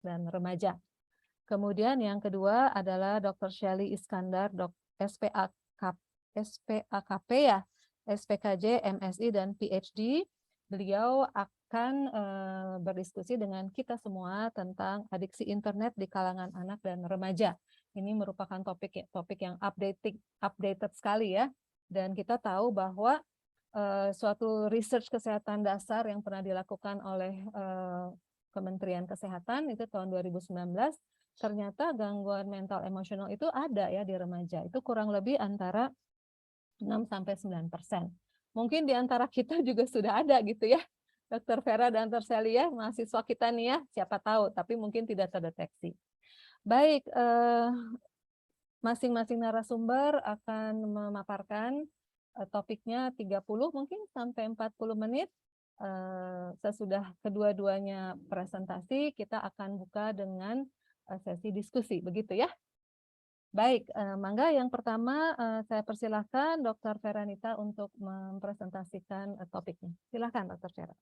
dan remaja. Kemudian yang kedua adalah Dr. Shelly Iskandar, SPAKP ya, SPKJ, MSI, dan PhD. Beliau akan berdiskusi dengan kita semua tentang adiksi internet di kalangan anak dan remaja. Ini merupakan topik yang updated sekali ya. Dan kita tahu bahwa suatu research kesehatan dasar yang pernah dilakukan oleh Kementerian Kesehatan itu tahun 2019, ternyata gangguan mental emosional itu ada ya di remaja. Itu kurang lebih antara 6-9%. Mungkin di antara kita juga sudah ada gitu ya, Dr. Vera dan Dr. Celia, mahasiswa kita nih ya, siapa tahu, tapi mungkin tidak terdeteksi. Baik, masing-masing narasumber akan memaparkan topiknya 30 mungkin sampai 40 menit. Sesudah kedua-duanya presentasi, kita akan buka dengan sesi diskusi, begitu ya. Baik, mangga yang pertama saya persilahkan Dr. Veranita untuk mempresentasikan topiknya. Silakan Dr. Vera.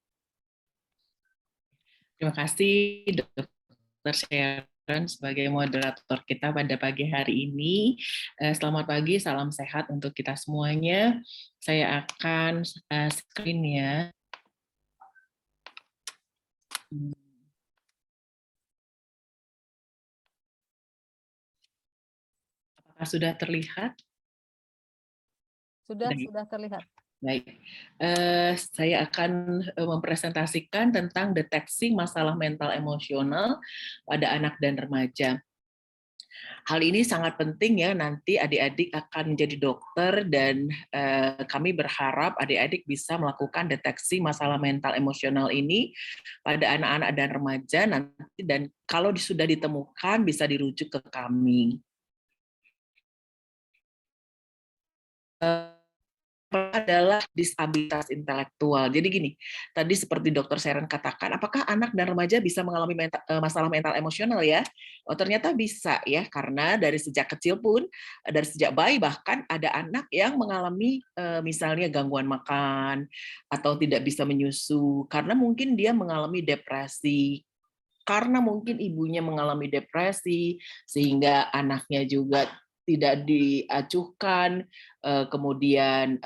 Terima kasih Dr. Sharon sebagai moderator kita pada pagi hari ini. Selamat pagi, salam sehat untuk kita semuanya. Saya akan screen ya. Apakah sudah terlihat? Sudah terlihat. Baik, saya akan mempresentasikan tentang deteksi masalah mental emosional pada anak dan remaja. Hal ini sangat penting ya, nanti adik-adik akan menjadi dokter dan kami berharap adik-adik bisa melakukan deteksi masalah mental emosional ini pada anak-anak dan remaja nanti, dan kalau sudah ditemukan bisa dirujuk ke kami. Adalah disabilitas intelektual. Jadi gini, tadi seperti Dr. Sharon katakan, apakah anak dan remaja bisa mengalami masalah mental emosional ya? Oh, ternyata bisa ya, karena dari sejak kecil pun, dari sejak bayi bahkan ada anak yang mengalami misalnya gangguan makan atau tidak bisa menyusu karena mungkin dia mengalami depresi. Karena mungkin ibunya mengalami depresi sehingga anaknya juga tidak diacuhkan, kemudian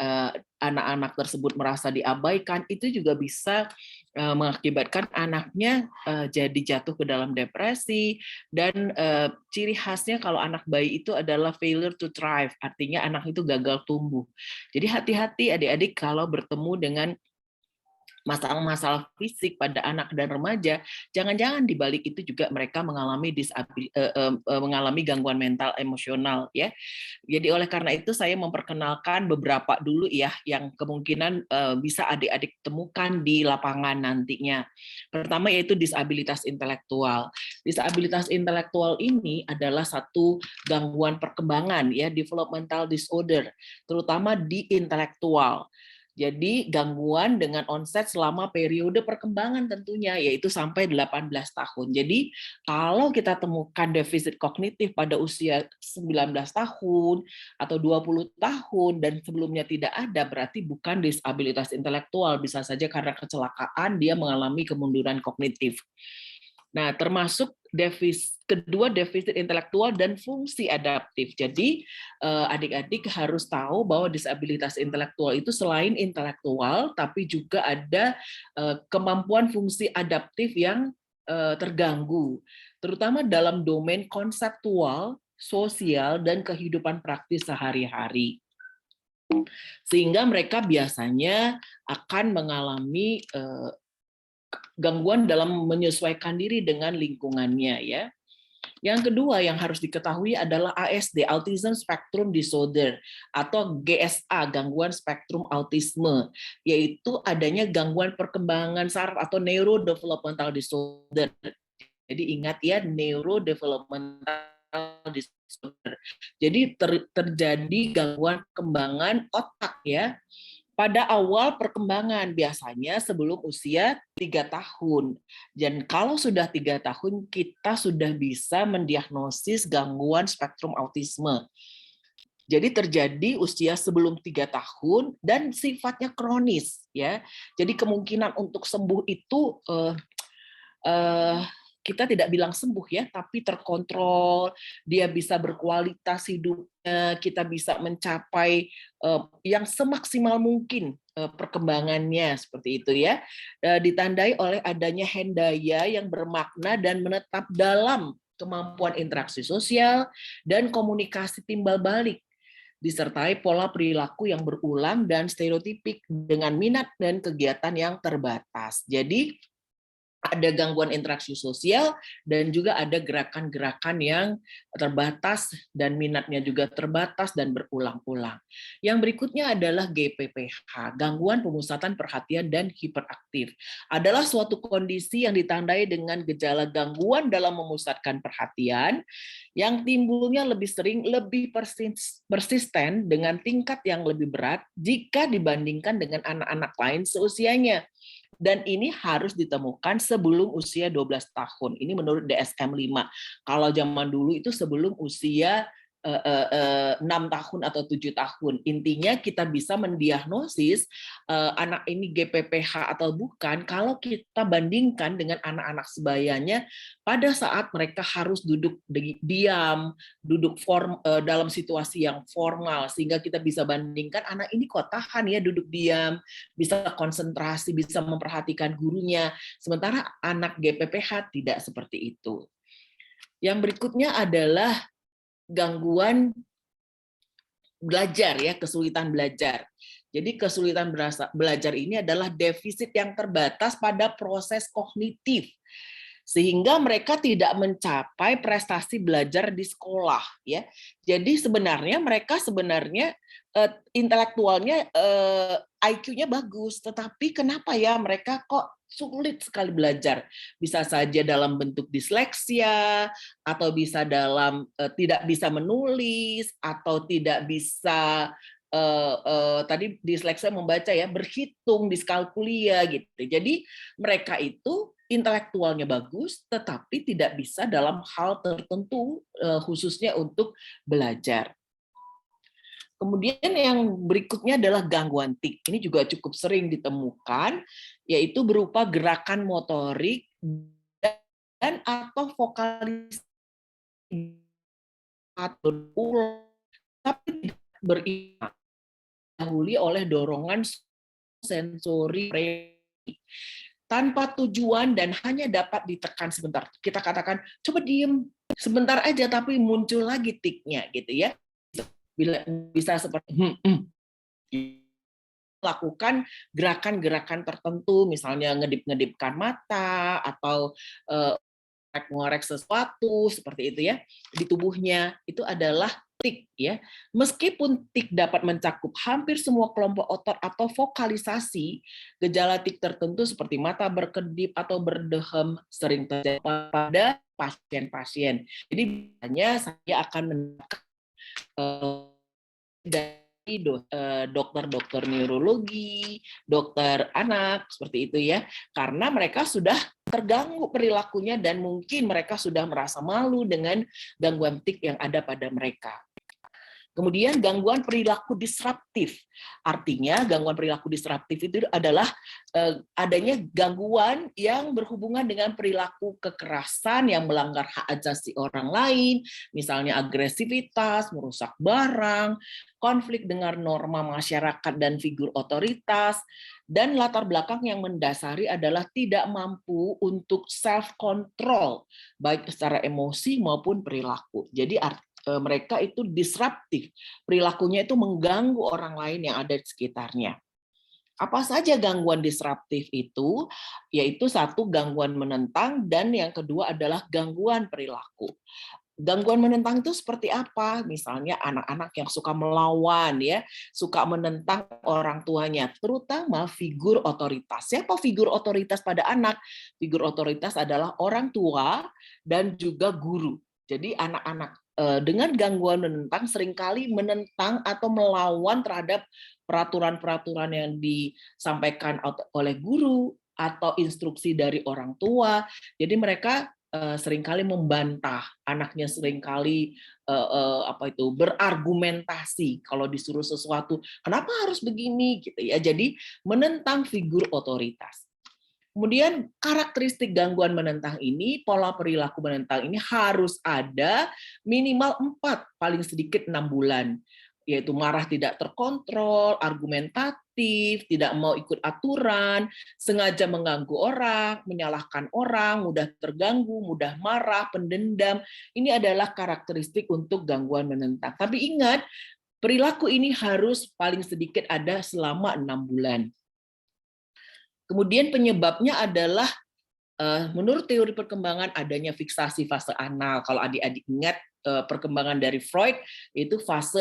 anak-anak tersebut merasa diabaikan, itu juga bisa mengakibatkan anaknya jadi jatuh ke dalam depresi, dan ciri khasnya kalau anak bayi itu adalah failure to thrive, artinya anak itu gagal tumbuh. Jadi hati-hati adik-adik kalau bertemu dengan masalah-masalah fisik pada anak dan remaja, jangan-jangan di balik itu juga mereka mengalami mengalami gangguan mental emosional ya. Jadi oleh karena itu saya memperkenalkan beberapa dulu ya yang kemungkinan bisa adik-adik temukan di lapangan nantinya. Pertama yaitu disabilitas intelektual. Disabilitas intelektual ini adalah satu gangguan perkembangan ya, developmental disorder, terutama di intelektual. Jadi gangguan dengan onset selama periode perkembangan tentunya, yaitu sampai 18 tahun. Jadi kalau kita temukan defisit kognitif pada usia 19 tahun atau 20 tahun dan sebelumnya tidak ada, berarti bukan disabilitas intelektual, bisa saja karena kecelakaan dia mengalami kemunduran kognitif. Nah, termasuk kedua defisit intelektual dan fungsi adaptif. Jadi adik-adik harus tahu bahwa disabilitas intelektual itu selain intelektual, tapi juga ada kemampuan fungsi adaptif yang terganggu, terutama dalam domain konseptual, sosial, dan kehidupan praktis sehari-hari. Sehingga mereka biasanya akan mengalami gangguan dalam menyesuaikan diri dengan lingkungannya ya. Yang kedua yang harus diketahui adalah ASD, Autism Spectrum Disorder, atau GSA, gangguan spektrum autisme, yaitu adanya gangguan perkembangan saraf atau neurodevelopmental disorder. Jadi ingat ya, neurodevelopmental disorder. Jadi terjadi gangguan perkembangan otak ya, pada awal perkembangan, biasanya sebelum usia 3 tahun. Dan kalau sudah 3 tahun, kita sudah bisa mendiagnosis gangguan spektrum autisme. Jadi terjadi usia sebelum 3 tahun dan sifatnya kronis ya. Jadi kemungkinan untuk sembuh itu kita tidak bilang sembuh ya, tapi terkontrol, dia bisa berkualitas hidupnya, kita bisa mencapai yang semaksimal mungkin perkembangannya seperti itu ya. Ditandai oleh adanya hendaya yang bermakna dan menetap dalam kemampuan interaksi sosial dan komunikasi timbal balik, disertai pola perilaku yang berulang dan stereotipik dengan minat dan kegiatan yang terbatas. Jadi ada gangguan interaksi sosial dan juga ada gerakan-gerakan yang terbatas dan minatnya juga terbatas dan berulang-ulang. Yang berikutnya adalah GPPH, gangguan pemusatan perhatian dan hiperaktif. Adalah suatu kondisi yang ditandai dengan gejala gangguan dalam memusatkan perhatian yang timbulnya lebih sering, lebih persisten dengan tingkat yang lebih berat jika dibandingkan dengan anak-anak lain seusianya. Dan ini harus ditemukan sebelum usia 12 tahun. Ini menurut DSM-5. Kalau zaman dulu itu sebelum usia 6 tahun atau 7 tahun. Intinya kita bisa mendiagnosis anak ini GPPH atau bukan kalau kita bandingkan dengan anak-anak sebayanya pada saat mereka harus duduk diam, duduk dalam situasi yang formal, sehingga kita bisa bandingkan anak ini kok tahan ya duduk diam, bisa konsentrasi, bisa memperhatikan gurunya, sementara anak GPPH tidak seperti itu. Yang berikutnya adalah gangguan belajar ya, kesulitan belajar. Jadi kesulitan belajar ini adalah defisit yang terbatas pada proses kognitif, sehingga mereka tidak mencapai prestasi belajar di sekolah ya. Jadi sebenarnya mereka intelektualnya IQ-nya bagus, tetapi kenapa ya mereka kok sulit sekali belajar? Bisa saja dalam bentuk disleksia, atau bisa dalam tidak bisa menulis, atau tidak bisa tadi disleksia membaca ya, berhitung, diskalkulia gitu. Jadi mereka itu intelektualnya bagus, tetapi tidak bisa dalam hal tertentu, khususnya untuk belajar. Kemudian yang berikutnya adalah gangguan tik. Ini juga cukup sering ditemukan, yaitu berupa gerakan motorik dan atau vokalis tapi tidak berdahului oleh dorongan sensori tanpa tujuan dan hanya dapat ditekan sebentar. Kita katakan, coba diem sebentar aja, tapi muncul lagi tiknya gitu ya. Bisa seperti lakukan gerakan-gerakan tertentu, misalnya ngedip-ngedipkan mata atau ngorek sesuatu seperti itu ya di tubuhnya, itu adalah tik ya. Meskipun tik dapat mencakup hampir semua kelompok otot atau vokalisasi, gejala tik tertentu seperti mata berkedip atau berdehem sering terjadi pada pasien-pasien. Jadi hanya saya akan dari dokter-dokter neurologi, dokter anak, seperti itu ya, karena mereka sudah terganggu perilakunya dan mungkin mereka sudah merasa malu dengan gangguan tik yang ada pada mereka. Kemudian gangguan perilaku disruptif. Artinya gangguan perilaku disruptif itu adalah adanya gangguan yang berhubungan dengan perilaku kekerasan yang melanggar hak asasi orang lain, misalnya agresivitas, merusak barang, konflik dengan norma masyarakat dan figur otoritas, dan latar belakang yang mendasari adalah tidak mampu untuk self-control, baik secara emosi maupun perilaku. Jadi mereka itu disruptif, perilakunya itu mengganggu orang lain yang ada di sekitarnya. Apa saja gangguan disruptif itu? Yaitu satu, gangguan menentang, dan yang kedua adalah gangguan perilaku. Gangguan menentang itu seperti apa? Misalnya anak-anak yang suka melawan ya, suka menentang orang tuanya, terutama figur otoritas. Siapa figur otoritas pada anak? Figur otoritas adalah orang tua dan juga guru. Jadi anak-anak dengan gangguan menentang seringkali menentang atau melawan terhadap peraturan-peraturan yang disampaikan oleh guru atau instruksi dari orang tua. Jadi mereka seringkali membantah, anaknya seringkali berargumentasi kalau disuruh sesuatu, kenapa harus begini gitu ya. Jadi menentang figur otoritas. Kemudian karakteristik gangguan menentang ini, pola perilaku menentang ini harus ada minimal 4, paling sedikit 6 bulan. Yaitu marah tidak terkontrol, argumentatif, tidak mau ikut aturan, sengaja mengganggu orang, menyalahkan orang, mudah terganggu, mudah marah, pendendam. Ini adalah karakteristik untuk gangguan menentang. Tapi ingat, perilaku ini harus paling sedikit ada selama 6 bulan. Kemudian penyebabnya adalah menurut teori perkembangan adanya fiksasi fase anal. Kalau adik-adik ingat perkembangan dari Freud itu fase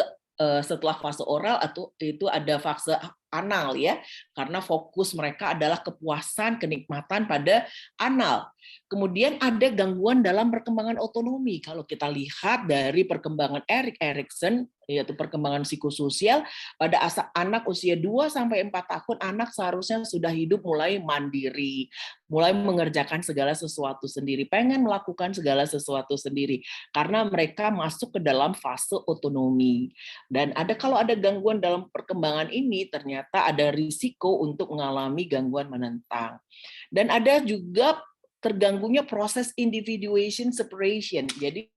setelah fase oral atau itu ada fase anal ya, karena fokus mereka adalah kepuasan, kenikmatan pada anal. Kemudian ada gangguan dalam perkembangan otonomi. Kalau kita lihat dari perkembangan Erik Erikson, yaitu perkembangan psikososial, pada anak usia 2-4 tahun, anak seharusnya sudah hidup mulai mandiri, mulai mengerjakan segala sesuatu sendiri, pengen melakukan segala sesuatu sendiri, karena mereka masuk ke dalam fase otonomi. Dan kalau ada gangguan dalam perkembangan ini, ternyata ada risiko untuk mengalami gangguan menentang. Dan ada juga terganggunya proses individuation separation. Jadi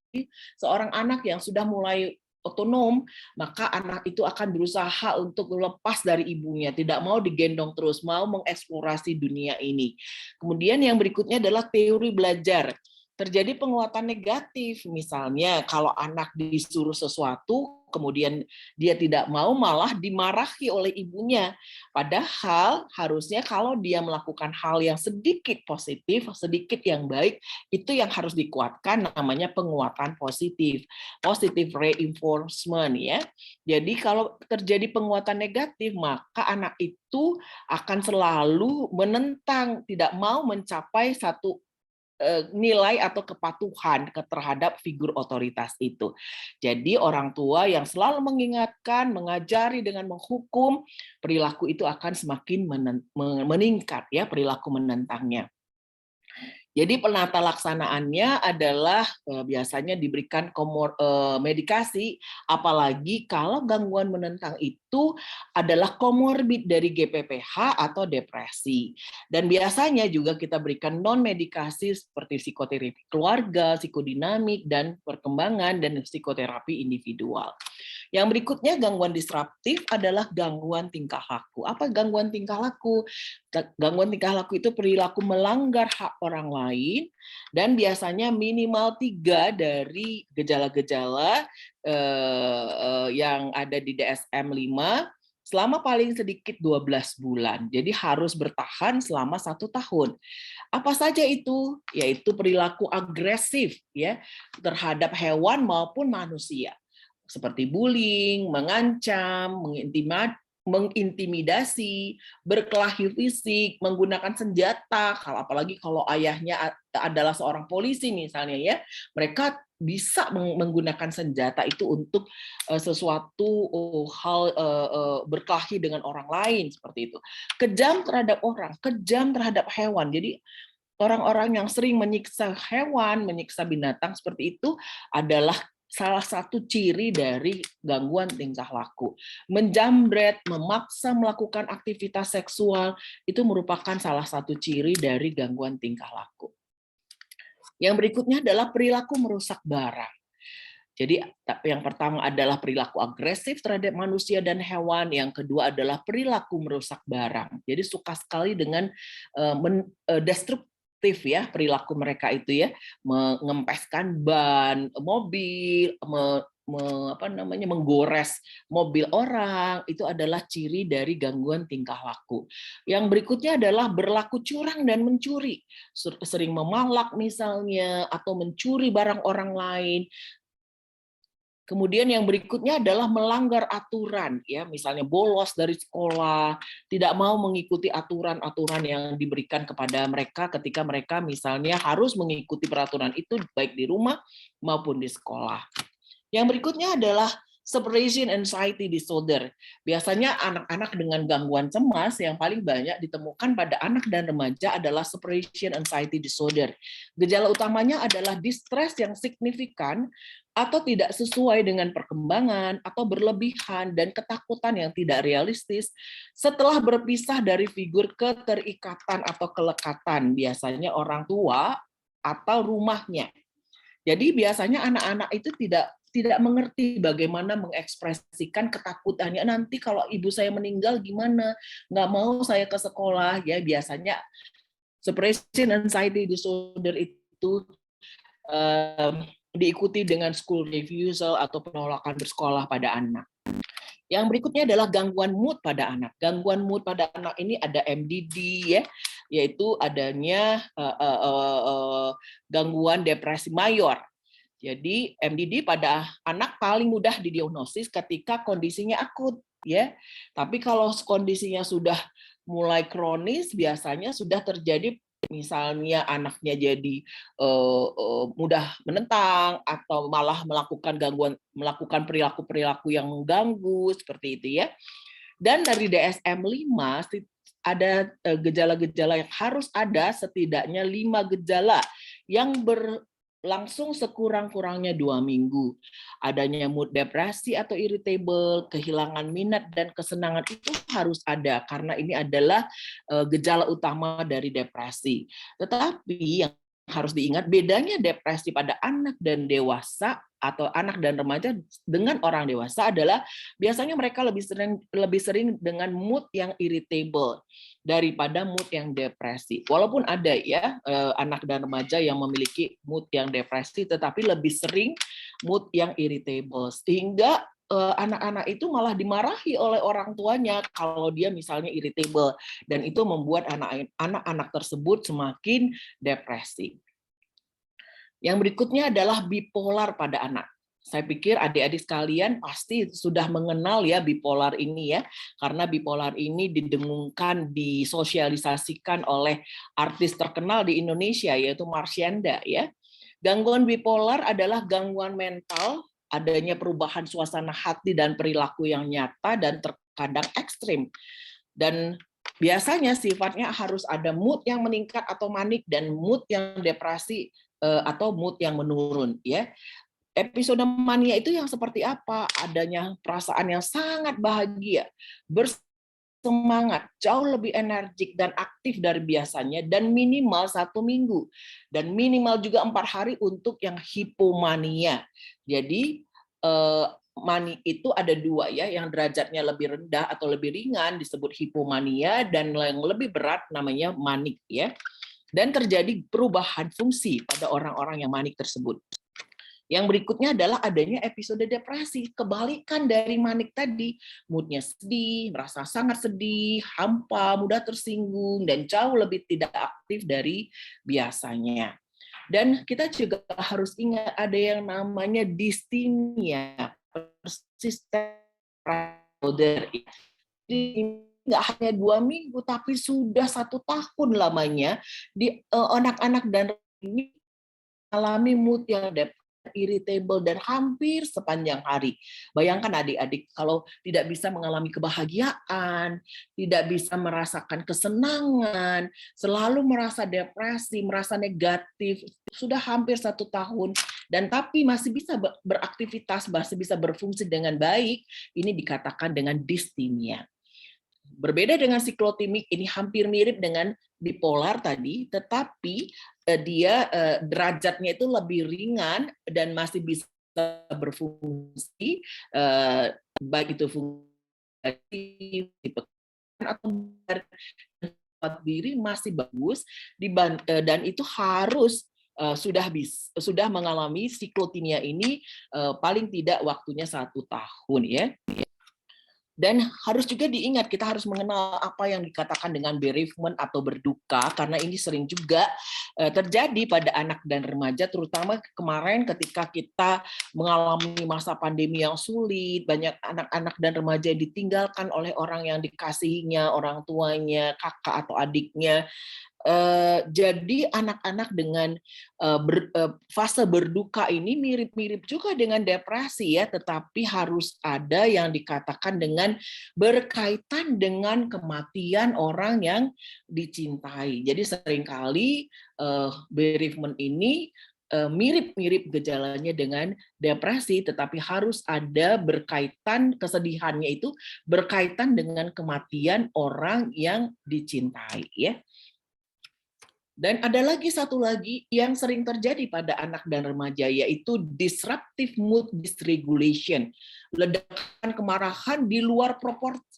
seorang anak yang sudah mulai otonom, maka anak itu akan berusaha untuk lepas dari ibunya, tidak mau digendong terus, mau mengeksplorasi dunia ini. Kemudian yang berikutnya adalah teori belajar. Terjadi penguatan negatif, misalnya kalau anak disuruh sesuatu, kemudian dia tidak mau, malah dimarahi oleh ibunya. Padahal harusnya kalau dia melakukan hal yang sedikit positif, sedikit yang baik, itu yang harus dikuatkan, namanya penguatan positif. Positive reinforcement ya. Jadi kalau terjadi penguatan negatif, maka anak itu akan selalu menentang, tidak mau mencapai satu nilai atau kepatuhan terhadap figur otoritas itu. Jadi orang tua yang selalu mengingatkan, mengajari dengan menghukum, perilaku itu akan semakin meningkat ya, perilaku menentangnya. Jadi penata laksanaannya adalah biasanya diberikan medikasi, apalagi kalau gangguan menentang itu adalah komorbid dari GPPH atau depresi. Dan biasanya juga kita berikan non-medikasi seperti psikoterapi keluarga, psikodinamik, dan perkembangan, dan psikoterapi individual. Yang berikutnya gangguan disruptif adalah gangguan tingkah laku. Apa gangguan tingkah laku? Gangguan tingkah laku itu perilaku melanggar hak orang lain, dan biasanya minimal 3 dari gejala-gejala yang ada di DSM-5 selama paling sedikit 12 bulan. Jadi harus bertahan selama 1 tahun. Apa saja itu? Yaitu perilaku agresif ya terhadap hewan maupun manusia, seperti bullying, mengancam, mengintimidasi, berkelahi fisik, menggunakan senjata, apalagi kalau ayahnya adalah seorang polisi misalnya ya, mereka bisa menggunakan senjata itu untuk sesuatu hal berkelahi dengan orang lain seperti itu. Kejam terhadap orang, kejam terhadap hewan. Jadi orang-orang yang sering menyiksa hewan, menyiksa binatang seperti itu adalah salah satu ciri dari gangguan tingkah laku. Menjamret, memaksa melakukan aktivitas seksual, itu merupakan salah satu ciri dari gangguan tingkah laku. Yang berikutnya adalah perilaku merusak barang. Jadi yang pertama adalah perilaku agresif terhadap manusia dan hewan, yang kedua adalah perilaku merusak barang. Jadi suka sekali dengan destruktif ya perilaku mereka itu ya, mengempeskan ban mobil, menggores mobil orang, itu adalah ciri dari gangguan tingkah laku. Yang berikutnya adalah berlaku curang dan mencuri, sering memalak misalnya, atau mencuri barang orang lain. Kemudian yang berikutnya adalah melanggar aturan, ya, misalnya bolos dari sekolah, tidak mau mengikuti aturan-aturan yang diberikan kepada mereka ketika mereka misalnya harus mengikuti peraturan itu baik di rumah maupun di sekolah. Yang berikutnya adalah separation anxiety disorder. Biasanya anak-anak dengan gangguan cemas yang paling banyak ditemukan pada anak dan remaja adalah separation anxiety disorder. Gejala utamanya adalah distress yang signifikan atau tidak sesuai dengan perkembangan atau berlebihan dan ketakutan yang tidak realistis setelah berpisah dari figur keterikatan atau kelekatan, biasanya orang tua atau rumahnya. Jadi biasanya anak-anak itu tidak mengerti bagaimana mengekspresikan ketakutannya. Nanti kalau ibu saya meninggal gimana? Nggak mau saya ke sekolah, ya biasanya separation anxiety disorder itu diikuti dengan school refusal atau penolakan bersekolah pada anak. Yang berikutnya adalah gangguan mood pada anak. Gangguan mood pada anak ini ada MDD, ya, yaitu adanya gangguan depresi mayor. Jadi MDD pada anak paling mudah didiagnosis ketika kondisinya akut, ya. Tapi kalau kondisinya sudah mulai kronis, biasanya sudah terjadi, misalnya anaknya jadi mudah menentang atau malah melakukan perilaku-perilaku yang mengganggu seperti itu, ya. Dan dari DSM-5 ada gejala-gejala yang harus ada, setidaknya 5 gejala yang berlangsung sekurang-kurangnya 2 minggu. Adanya mood depresi atau irritable, kehilangan minat dan kesenangan itu harus ada karena ini adalah gejala utama dari depresi. Tetapi yang harus diingat, bedanya depresi pada anak dan dewasa atau anak dan remaja dengan orang dewasa adalah biasanya mereka lebih sering dengan mood yang irritable daripada mood yang depresi. Walaupun ada, ya, anak dan remaja yang memiliki mood yang depresi, tetapi lebih sering mood yang irritable, sehingga anak-anak itu malah dimarahi oleh orang tuanya kalau dia misalnya irritable, dan itu membuat anak-anak tersebut semakin depresi. Yang berikutnya adalah bipolar pada anak. Saya pikir adik-adik sekalian pasti sudah mengenal, ya, bipolar ini, ya, karena bipolar ini didengungkan, disosialisasikan oleh artis terkenal di Indonesia yaitu Marsyanda, ya. Gangguan bipolar adalah gangguan mental, adanya perubahan suasana hati dan perilaku yang nyata dan terkadang ekstrim. Dan biasanya sifatnya harus ada mood yang meningkat atau manik dan mood yang depresi atau mood yang menurun, ya. Episode mania itu yang seperti apa? Adanya perasaan yang sangat bahagia, bersemangat, jauh lebih energik dan aktif dari biasanya, dan minimal 1 minggu, dan minimal juga 4 hari untuk yang hipomania. Jadi mani itu ada 2, ya, yang derajatnya lebih rendah atau lebih ringan disebut hipomania, dan yang lebih berat namanya manik, ya. Dan terjadi perubahan fungsi pada orang-orang yang manik tersebut. Yang berikutnya adalah adanya episode depresi, kebalikan dari manik tadi. Moodnya sedih, merasa sangat sedih, hampa, mudah tersinggung, dan jauh lebih tidak aktif dari biasanya. Dan kita juga harus ingat ada yang namanya distimia, persistent disorder. Nggak hanya 2 minggu, tapi sudah 1 tahun lamanya di anak-anak dan ini alami mood yang irritable dan hampir sepanjang hari. Bayangkan adik-adik kalau tidak bisa mengalami kebahagiaan, tidak bisa merasakan kesenangan, selalu merasa depresi, merasa negatif, sudah hampir 1 tahun, dan tapi masih bisa beraktivitas, masih bisa berfungsi dengan baik, ini dikatakan dengan distimia. Berbeda dengan siklotimik, ini hampir mirip dengan bipolar tadi, tetapi dia derajatnya itu lebih ringan dan masih bisa berfungsi, baik itu fungsi atau diri masih bagus, dan itu harus sudah mengalami siklotimia ini paling tidak waktunya 1 tahun, ya. Dan harus juga diingat, kita harus mengenal apa yang dikatakan dengan bereavement atau berduka, karena ini sering juga terjadi pada anak dan remaja, terutama kemarin ketika kita mengalami masa pandemi yang sulit, banyak anak-anak dan remaja yang ditinggalkan oleh orang yang dikasihinya, orang tuanya, kakak atau adiknya, Jadi anak-anak dengan fase berduka ini mirip-mirip juga dengan depresi ya, tetapi harus ada yang dikatakan dengan berkaitan dengan kematian orang yang dicintai. Jadi seringkali bereavement ini mirip-mirip gejalanya dengan depresi, tetapi harus ada berkaitan, kesedihannya itu berkaitan dengan kematian orang yang dicintai ya. Dan ada satu lagi yang sering terjadi pada anak dan remaja, yaitu disruptive mood dysregulation. Ledakan kemarahan di luar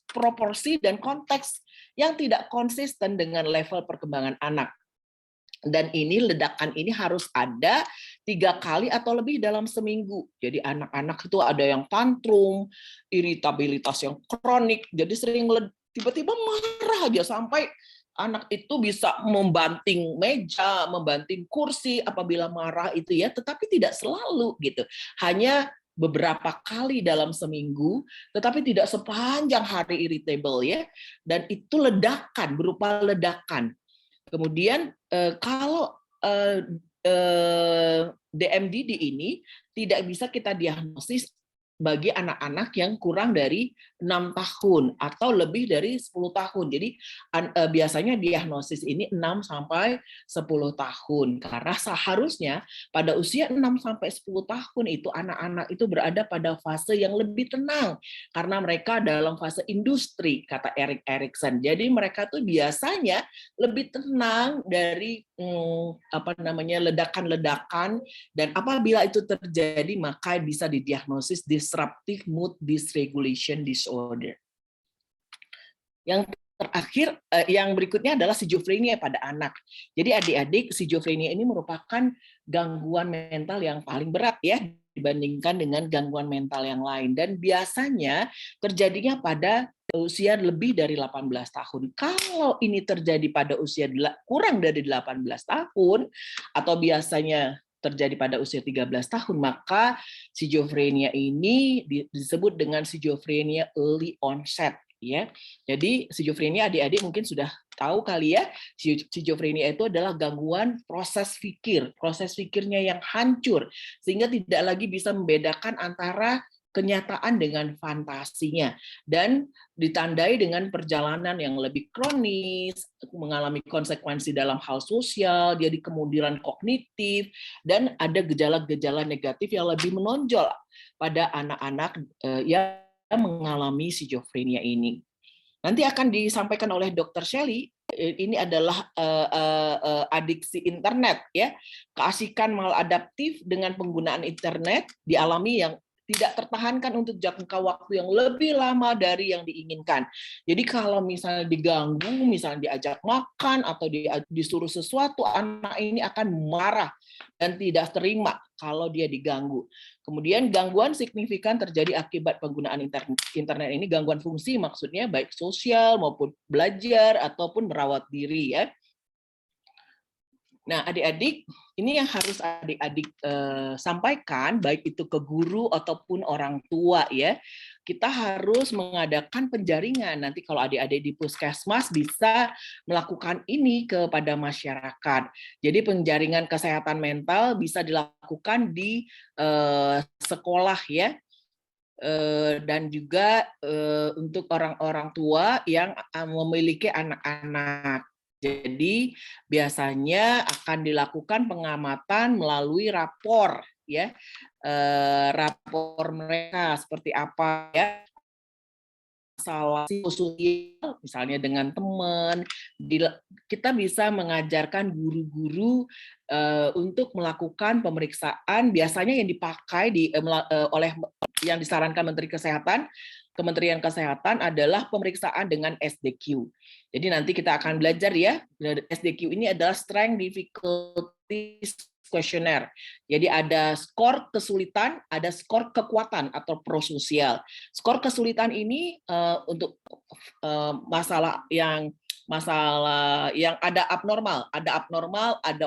proporsi dan konteks yang tidak konsisten dengan level perkembangan anak. Dan ledakan ini harus ada 3 kali atau lebih dalam seminggu. Jadi anak-anak itu ada yang tantrum, iritabilitas yang kronik, jadi sering tiba-tiba marah aja sampai anak itu bisa membanting meja, membanting kursi apabila marah itu ya, tetapi tidak selalu gitu. Hanya beberapa kali dalam seminggu, tetapi tidak sepanjang hari irritable ya. Dan itu ledakan, berupa ledakan. Kemudian kalau DMDD ini tidak bisa kita diagnosis bagi anak-anak yang kurang dari 6 tahun atau lebih dari 10 tahun. Jadi biasanya diagnosis ini 6 sampai 10 tahun. Karena seharusnya pada usia 6 sampai 10 tahun itu anak-anak itu berada pada fase yang lebih tenang karena mereka dalam fase industri, kata Erik Erikson. Jadi mereka tuh biasanya lebih tenang dari ledakan-ledakan, dan apabila itu terjadi maka bisa didiagnosis disruptive mood dysregulation disorder. Yang terakhir, yang berikutnya adalah schizophrenia pada anak. Jadi adik-adik, schizophrenia ini merupakan gangguan mental yang paling berat ya dibandingkan dengan gangguan mental yang lain, dan biasanya terjadinya pada usia lebih dari 18 tahun. Kalau ini terjadi pada usia kurang dari 18 tahun atau biasanya terjadi pada usia 13 tahun, maka schizophrenia ini disebut dengan schizophrenia early onset ya. Jadi schizophrenia adik-adik mungkin sudah tahu kali ya, schizophrenia itu adalah gangguan proses pikir, proses pikirnya yang hancur sehingga tidak lagi bisa membedakan antara kenyataan dengan fantasinya, dan ditandai dengan perjalanan yang lebih kronis, mengalami konsekuensi dalam hal sosial, jadi kemunduran kognitif, dan ada gejala-gejala negatif yang lebih menonjol pada anak-anak yang mengalami schizophrenia ini. Nanti akan disampaikan oleh Dr. Shelley. Ini adalah adiksi internet ya, keasikan maladaptif dengan penggunaan internet dialami yang tidak tertahankan untuk jangka waktu yang lebih lama dari yang diinginkan. Jadi kalau misalnya diganggu, misalnya diajak makan atau disuruh sesuatu, anak ini akan marah dan tidak terima kalau dia diganggu. Kemudian gangguan signifikan terjadi akibat penggunaan internet ini, gangguan fungsi maksudnya baik sosial maupun belajar ataupun merawat diri ya. Nah, adik-adik, ini yang harus adik-adik sampaikan, baik itu ke guru ataupun orang tua ya. Kita harus mengadakan penjaringan. Nanti kalau adik-adik di puskesmas bisa melakukan ini kepada masyarakat. Jadi penjaringan kesehatan mental bisa dilakukan di sekolah ya. Dan juga untuk orang-orang tua yang memiliki anak-anak. Jadi biasanya akan dilakukan pengamatan melalui rapor ya, rapor mereka seperti apa ya, masalah sosial misalnya dengan teman. Kita bisa mengajarkan guru-guru untuk melakukan pemeriksaan, biasanya yang dipakai oleh yang disarankan Kementerian Kesehatan adalah pemeriksaan dengan SDQ. Jadi nanti kita akan belajar ya, SDQ ini adalah Strength Difficulty Questionnaire. Jadi ada skor kesulitan, ada skor kekuatan atau prososial. Skor kesulitan ini untuk masalah yang ada abnormal, ada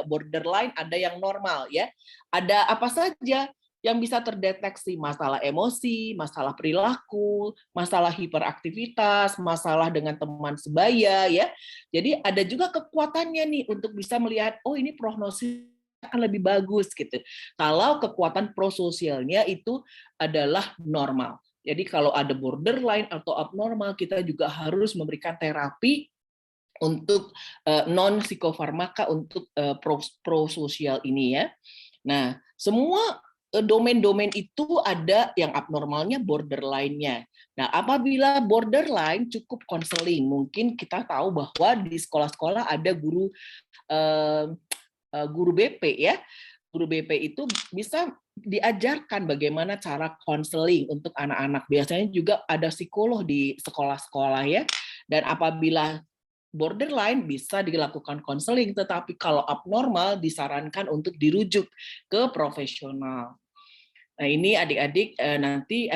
borderline, ada yang normal ya. Ada apa saja? yang bisa terdeteksi masalah emosi, masalah perilaku, masalah hiperaktivitas, masalah dengan teman sebaya ya. Jadi ada juga kekuatannya nih untuk bisa melihat oh ini prognosis akan lebih bagus gitu. Kalau kekuatan prososialnya itu adalah normal. Jadi kalau ada borderline atau abnormal, kita juga harus memberikan terapi untuk non psikofarmaka untuk prososial ini ya. Nah, semua domain-domain itu ada yang abnormalnya, borderline-nya. Nah, apabila borderline cukup konseling, mungkin kita tahu bahwa di sekolah-sekolah ada guru BP ya. Guru BP itu bisa diajarkan bagaimana cara konseling untuk anak-anak. Biasanya juga ada psikolog di sekolah-sekolah ya. Dan apabila borderline bisa dilakukan konseling, tetapi kalau abnormal disarankan untuk dirujuk ke profesional. Nah, ini adik-adik nanti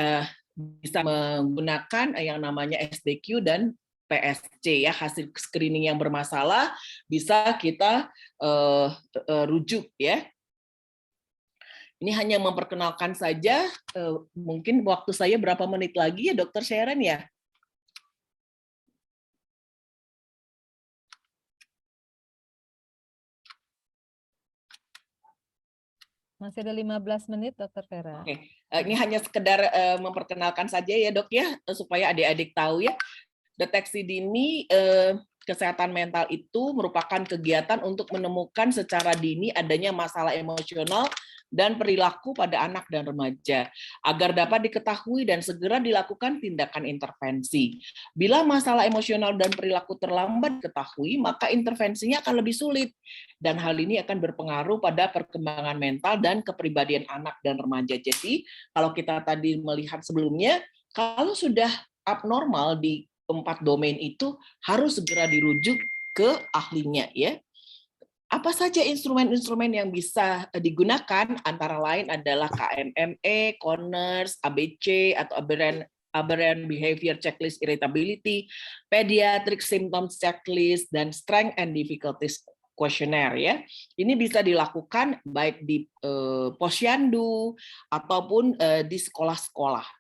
bisa menggunakan yang namanya SDQ dan PSC ya, hasil screening yang bermasalah bisa kita rujuk ya. Ini hanya memperkenalkan saja, mungkin waktu saya berapa menit lagi ya Dokter Sharon ya? Masih ada 15 menit, Dokter Vera. Oke, ini hanya sekedar memperkenalkan saja ya dok ya, supaya adik-adik tahu ya, deteksi dini kesehatan mental itu merupakan kegiatan untuk menemukan secara dini adanya masalah emosional dan perilaku pada anak dan remaja, agar dapat diketahui dan segera dilakukan tindakan intervensi. Bila masalah emosional dan perilaku terlambat diketahui, maka intervensinya akan lebih sulit. Dan hal ini akan berpengaruh pada perkembangan mental dan kepribadian anak dan remaja. Jadi, kalau kita tadi melihat sebelumnya, kalau sudah abnormal di 4 domain itu harus segera dirujuk ke ahlinya ya. Apa saja instrumen-instrumen yang bisa digunakan? Antara lain adalah KMME, Conners, ABC atau Aberrant Behavior Checklist Irritability, Pediatric Symptoms Checklist, dan Strength and Difficulties Questionnaire ya. Ini bisa dilakukan baik di posyandu ataupun di sekolah-sekolah.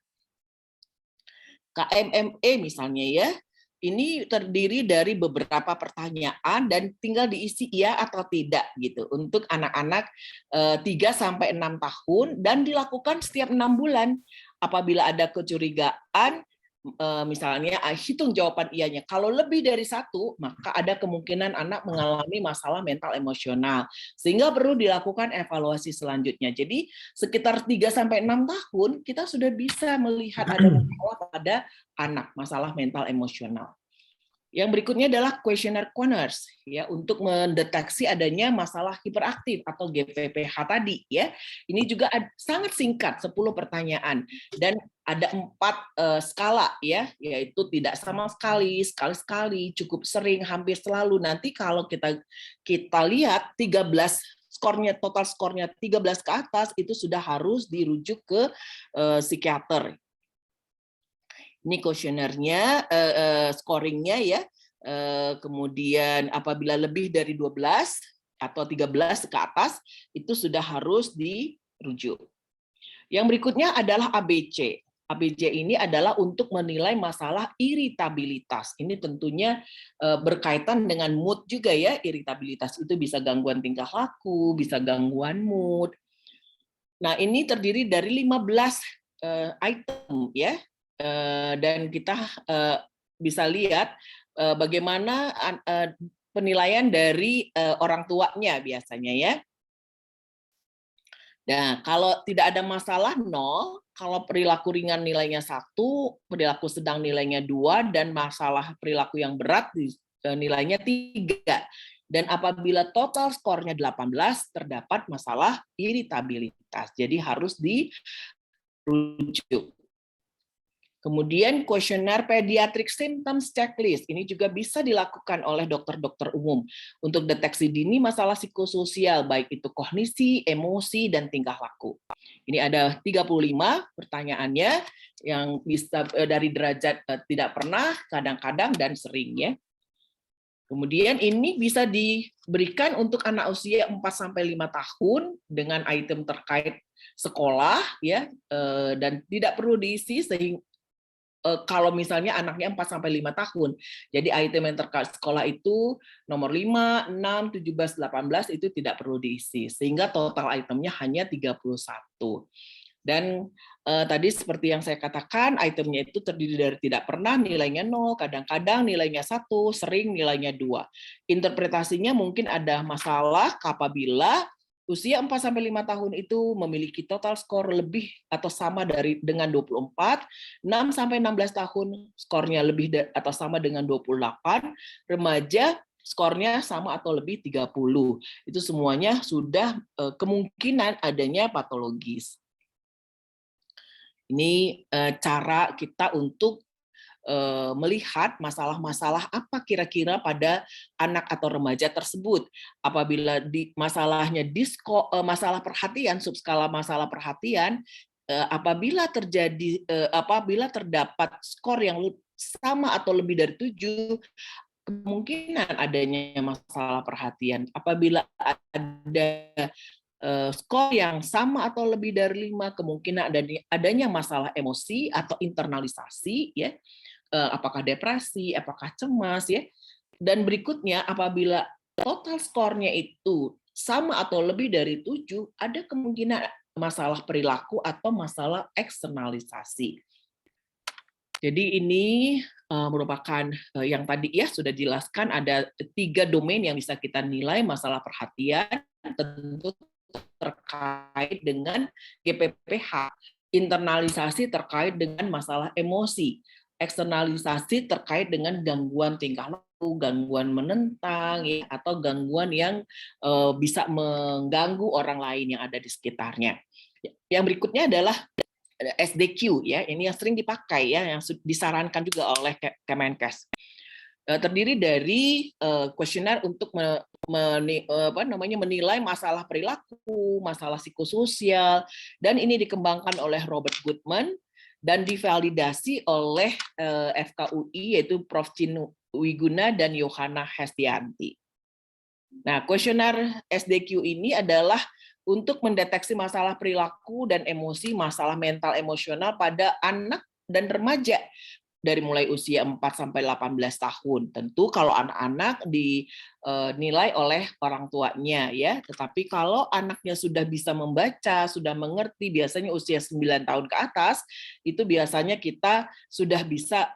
KMME misalnya ya, ini terdiri dari beberapa pertanyaan dan tinggal diisi iya atau tidak gitu untuk anak-anak 3 sampai 6 tahun dan dilakukan setiap 6 bulan. Apabila ada kecurigaan, misalnya hitung jawaban iyanya. Kalau lebih dari 1, maka ada kemungkinan anak mengalami masalah mental emosional. Sehingga perlu dilakukan evaluasi selanjutnya. Jadi sekitar 3 sampai 6 tahun kita sudah bisa melihat ada masalah pada anak, masalah mental emosional. Yang berikutnya adalah questionnaire Conners ya untuk mendeteksi adanya masalah hiperaktif atau GPPH tadi ya. Ini juga sangat singkat 10 pertanyaan dan ada 4 skala ya, yaitu tidak sama sekali, sekali-sekali, cukup sering, hampir selalu. Nanti kalau kita lihat 13 skornya, total skornya 13 ke atas itu sudah harus dirujuk ke psikiater. Ini kuesionernya, scoringnya ya. Kemudian apabila lebih dari 12 atau 13 ke atas, itu sudah harus dirujuk. Yang berikutnya adalah ABC. ABC ini adalah untuk menilai masalah iritabilitas. Ini tentunya berkaitan dengan mood juga ya. Iritabilitas itu bisa gangguan tingkah laku, bisa gangguan mood. Nah, ini terdiri dari 15 item ya. Dan kita bisa lihat bagaimana penilaian dari orang tuanya biasanya ya. Nah, kalau tidak ada masalah 0, kalau perilaku ringan nilainya 1, perilaku sedang nilainya 2, dan masalah perilaku yang berat nilainya 3. Dan apabila total skornya 18, terdapat masalah iritabilitas. Jadi harus dirujuk. Kemudian kuesioner Pediatric Symptoms Checklist, ini juga bisa dilakukan oleh dokter-dokter umum untuk deteksi dini masalah psikososial, baik itu kognisi, emosi, dan tingkah laku. Ini ada 35 pertanyaannya yang bisa dari derajat tidak pernah, kadang-kadang, dan sering ya. Kemudian ini bisa diberikan untuk anak usia 4-5 tahun dengan item terkait sekolah ya, dan tidak perlu diisi sehingga kalau misalnya anaknya 4-5 tahun. Jadi item yang terkait sekolah itu nomor 5, 6, 17, 18 itu tidak perlu diisi. Sehingga total itemnya hanya 31. Dan tadi seperti yang saya katakan, itemnya itu terdiri dari tidak pernah nilainya 0, kadang-kadang nilainya 1, sering nilainya 2. Interpretasinya mungkin ada masalah apabila usia 4-5 tahun itu memiliki total skor lebih atau sama dengan 24, 6-16 tahun skornya lebih atau sama dengan 28, remaja skornya sama atau lebih 30. Itu semuanya sudah kemungkinan adanya patologis. Ini cara kita untuk melihat masalah-masalah apa kira-kira pada anak atau remaja tersebut. Apabila masalahnya masalah perhatian, subskala masalah perhatian, apabila terdapat skor yang sama atau lebih dari 7, kemungkinan adanya masalah perhatian. Apabila ada skor yang sama atau lebih dari 5, kemungkinan adanya masalah emosi atau internalisasi ya. Apakah depresi, apakah cemas ya. Dan berikutnya apabila total skornya itu sama atau lebih dari 7, ada kemungkinan masalah perilaku atau masalah eksternalisasi. Jadi ini merupakan yang tadi ya sudah dijelaskan, ada 3 domain yang bisa kita nilai masalah perhatian, tentu terkait dengan GPPH, internalisasi terkait dengan masalah emosi, eksternalisasi terkait dengan gangguan tingkah laku, gangguan menentang, ya, atau gangguan yang bisa mengganggu orang lain yang ada di sekitarnya. Yang berikutnya adalah SDQ, ya, ini yang sering dipakai, ya, yang disarankan juga oleh Kemenkes. Terdiri dari kuesioner untuk menilai masalah perilaku, masalah psikososial, dan ini dikembangkan oleh Robert Goodman dan divalidasi oleh FKUI, yaitu Prof. Chin Wiguna dan Yohana Hestianti. Nah, kuesioner SDQ ini adalah untuk mendeteksi masalah perilaku dan emosi, masalah mental emosional pada anak dan remaja dari mulai usia 4-18 tahun. Tentu kalau anak-anak dinilai oleh orang tuanya ya, tetapi kalau anaknya sudah bisa membaca, sudah mengerti, biasanya usia 9 tahun ke atas, itu biasanya kita sudah bisa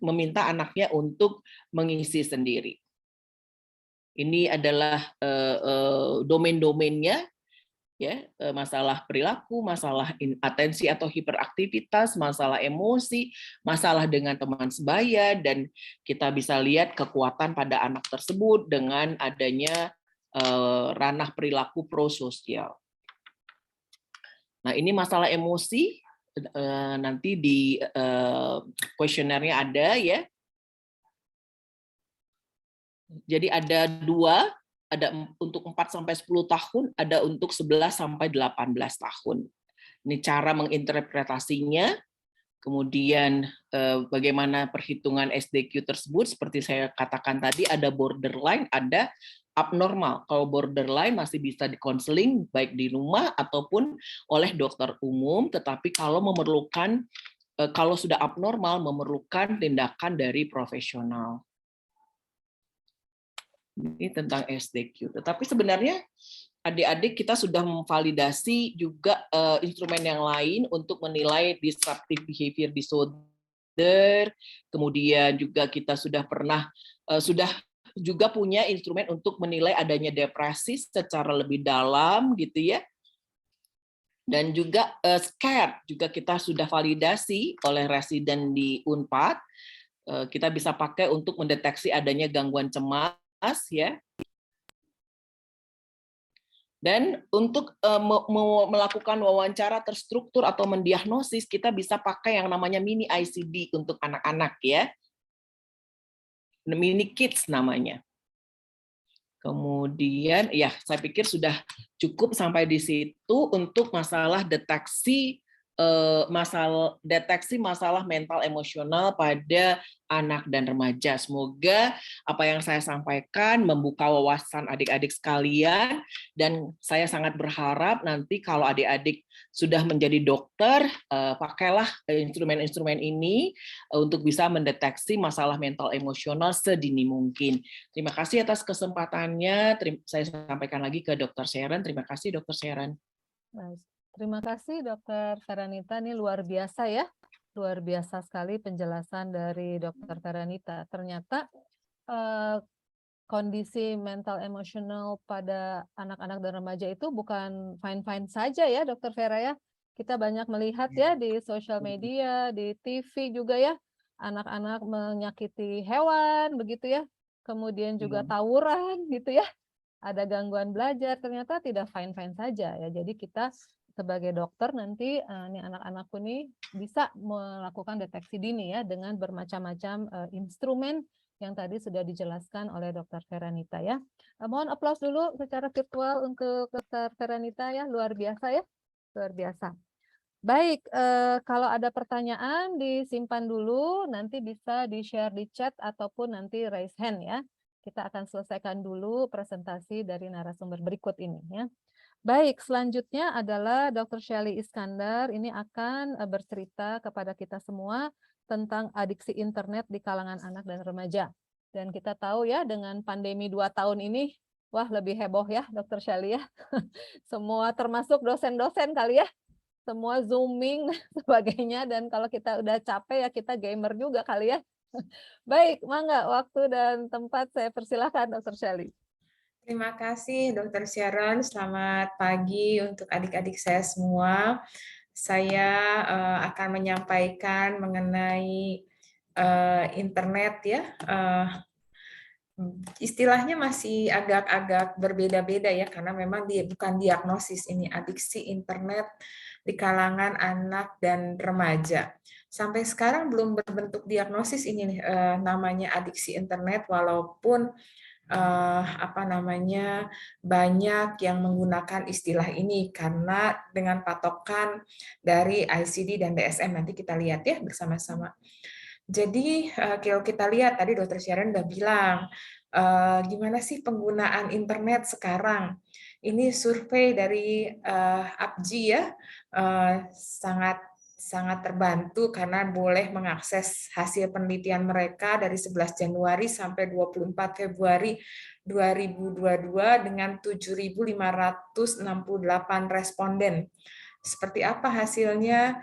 meminta anaknya untuk mengisi sendiri. Ini adalah domain-domainnya, ya, masalah perilaku, masalah atensi atau hiperaktivitas, masalah emosi, masalah dengan teman sebaya, dan kita bisa lihat kekuatan pada anak tersebut dengan adanya ranah perilaku prososial. Nah, ini masalah emosi, nanti di kuesionernya ada ya. Jadi ada 2, ada untuk 4-10 tahun, ada untuk 11-18 tahun. Ini cara menginterpretasinya, kemudian bagaimana perhitungan SDQ tersebut, seperti saya katakan tadi, ada borderline, ada abnormal. Kalau borderline masih bisa dikonseling baik di rumah ataupun oleh dokter umum, tetapi kalau memerlukan, kalau sudah abnormal, memerlukan tindakan dari profesional. Ini tentang SDQ. Tetapi sebenarnya adik-adik kita sudah memvalidasi juga instrumen yang lain untuk menilai disruptive behavior disorder. Kemudian juga kita sudah juga punya instrumen untuk menilai adanya depresi secara lebih dalam gitu ya. Dan juga SCARE juga kita sudah validasi oleh residen di Unpad. Kita bisa pakai untuk mendeteksi adanya gangguan cemas ya. Dan untuk melakukan wawancara terstruktur atau mendiagnosis, kita bisa pakai yang namanya mini ICD untuk anak-anak ya. Mini kids namanya. Kemudian ya, saya pikir sudah cukup sampai di situ untuk masalah deteksi deteksi masalah mental emosional pada anak dan remaja. Semoga apa yang saya sampaikan membuka wawasan adik-adik sekalian, dan saya sangat berharap nanti kalau adik-adik sudah menjadi dokter, pakailah instrumen-instrumen ini untuk bisa mendeteksi masalah mental emosional sedini mungkin. Terima kasih atas kesempatannya. Saya sampaikan lagi ke Dr. Sharon. Terima kasih, Dr. Sharon. Baik. Terima kasih Dokter Feranita, ini luar biasa ya. Luar biasa sekali penjelasan dari Dokter Feranita. Ternyata kondisi mental emosional pada anak-anak dan remaja itu bukan fine-fine saja ya Dokter Vera ya. Kita banyak melihat ya di sosial media, di TV juga ya, anak-anak menyakiti hewan begitu ya. Kemudian juga tawuran gitu ya. Ada gangguan belajar, ternyata tidak fine-fine saja ya. Jadi kita sebagai dokter nanti nih anak-anakku nih bisa melakukan deteksi dini ya dengan bermacam-macam instrumen yang tadi sudah dijelaskan oleh Dr. Feranita ya. Mohon aplaus dulu secara virtual untuk Dr. Feranita ya, luar biasa ya, luar biasa. Baik, kalau ada pertanyaan disimpan dulu, nanti bisa di-share di chat ataupun nanti raise hand ya. Kita akan selesaikan dulu presentasi dari narasumber berikut ini ya. Baik, selanjutnya adalah Dr. Shelly Iskandar. Ini akan bercerita kepada kita semua tentang adiksi internet di kalangan anak dan remaja. Dan kita tahu ya dengan pandemi 2 tahun ini, wah lebih heboh ya Dr. Shelly ya. Semua termasuk dosen-dosen kali ya. Semua zooming dan sebagainya. Dan kalau kita udah capek ya kita gamer juga kali ya. Baik, mangga waktu dan tempat saya persilahkan Dr. Shelly. Terima kasih Dr. Sharon, selamat pagi untuk adik-adik saya semua. Saya akan menyampaikan mengenai internet ya. Istilahnya masih agak-agak berbeda-beda ya, karena memang bukan diagnosis ini, adiksi internet di kalangan anak dan remaja. Sampai sekarang belum berbentuk diagnosis ini namanya adiksi internet, walaupun banyak yang menggunakan istilah ini karena dengan patokan dari ICD dan DSM, nanti kita lihat ya bersama-sama. Jadi kalau kita lihat tadi Dr. Sharon udah bilang gimana sih penggunaan internet sekarang. Ini survei dari APJI ya, sangat terbantu karena boleh mengakses hasil penelitian mereka dari 11 Januari sampai 24 Februari 2022 dengan 7.568 responden. Seperti apa hasilnya?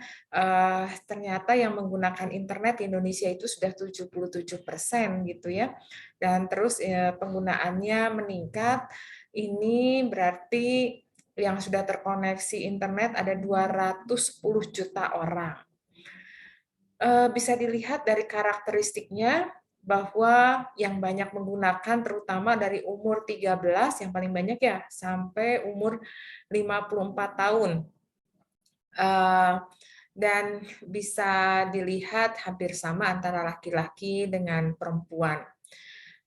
Ternyata yang menggunakan internet di Indonesia itu sudah 77% gitu ya. Dan terus penggunaannya meningkat. Ini berarti yang sudah terkoneksi internet ada 210 juta orang. Bisa dilihat dari karakteristiknya bahwa yang banyak menggunakan terutama dari umur 13 yang paling banyak ya sampai umur 54 tahun. Dan bisa dilihat hampir sama antara laki-laki dengan perempuan.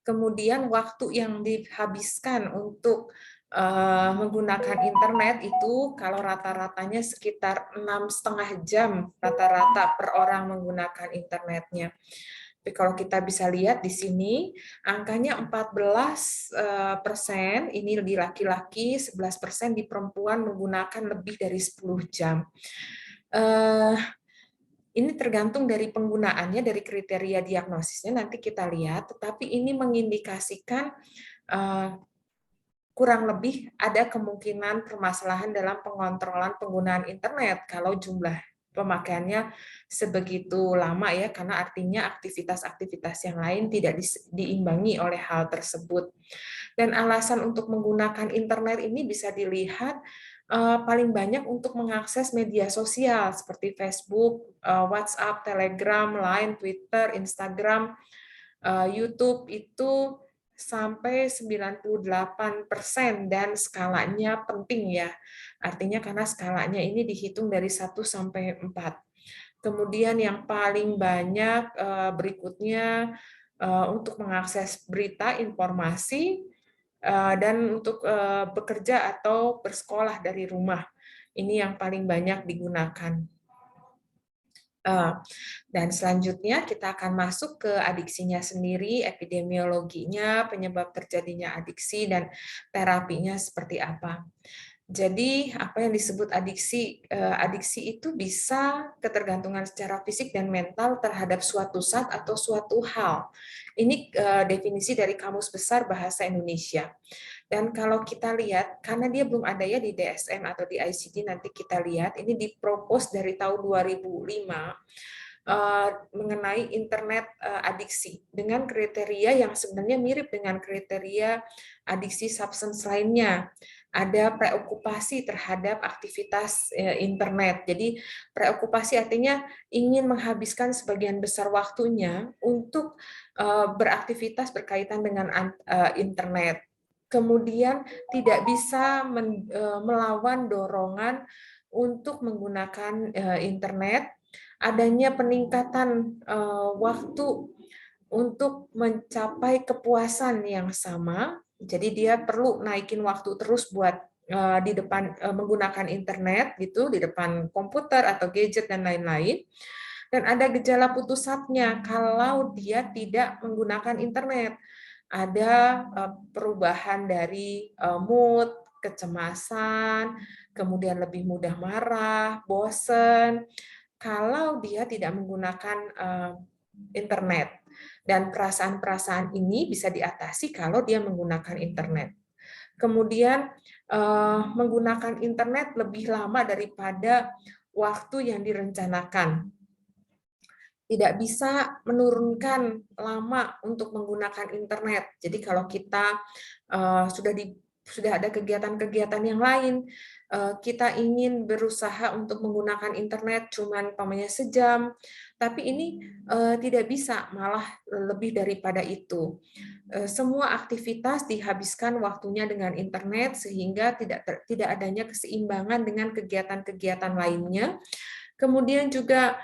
Kemudian waktu yang dihabiskan untuk menggunakan internet itu kalau rata-ratanya sekitar 6,5 jam rata-rata per orang menggunakan internetnya. Tapi kalau kita bisa lihat di sini angkanya 14% ini di laki-laki, 11% di perempuan menggunakan lebih dari 10 jam. Ini tergantung dari penggunaannya, dari kriteria diagnosisnya nanti kita lihat, tetapi ini mengindikasikan kurang lebih ada kemungkinan permasalahan dalam pengontrolan penggunaan internet kalau jumlah pemakaiannya sebegitu lama ya, karena artinya aktivitas-aktivitas yang lain tidak diimbangi oleh hal tersebut. Dan alasan untuk menggunakan internet ini bisa dilihat paling banyak untuk mengakses media sosial seperti Facebook, WhatsApp, Telegram, Line, Twitter, Instagram, YouTube itu sampai 98% dan skalanya penting ya. Artinya karena skalanya ini dihitung dari 1 sampai 4. Kemudian yang paling banyak berikutnya untuk mengakses berita, informasi, dan untuk bekerja atau bersekolah dari rumah. Ini yang paling banyak digunakan. Dan selanjutnya kita akan masuk ke adiksinya sendiri, epidemiologinya, penyebab terjadinya adiksi, dan terapinya seperti apa. Jadi apa yang disebut adiksi? Adiksi itu bisa ketergantungan secara fisik dan mental terhadap suatu zat atau suatu hal. Ini definisi dari Kamus Besar Bahasa Indonesia. Dan kalau kita lihat, karena dia belum ada ya di DSM atau di ICD, nanti kita lihat, ini dipropos dari tahun 2005, mengenai internet adiksi dengan kriteria yang sebenarnya mirip dengan kriteria adiksi substance lainnya. Ada preokupasi terhadap aktivitas internet. Jadi preokupasi artinya ingin menghabiskan sebagian besar waktunya untuk beraktivitas berkaitan dengan internet. Kemudian tidak bisa melawan dorongan untuk menggunakan internet, adanya peningkatan waktu untuk mencapai kepuasan yang sama. Jadi dia perlu naikin waktu terus buat di depan menggunakan internet gitu, di depan komputer atau gadget dan lain-lain. Dan ada gejala putus asanya kalau dia tidak menggunakan internet. Ada perubahan dari mood, kecemasan, kemudian lebih mudah marah, bosen, kalau dia tidak menggunakan internet. Dan perasaan-perasaan ini bisa diatasi kalau dia menggunakan internet. Kemudian menggunakan internet lebih lama daripada waktu yang direncanakan. Tidak bisa menurunkan lama untuk menggunakan internet. Jadi kalau kita sudah ada kegiatan-kegiatan yang lain, kita ingin berusaha untuk menggunakan internet cuman pamannya sejam, tapi ini tidak bisa, malah lebih daripada itu. Semua aktivitas dihabiskan waktunya dengan internet sehingga tidak adanya keseimbangan dengan kegiatan-kegiatan lainnya. Kemudian juga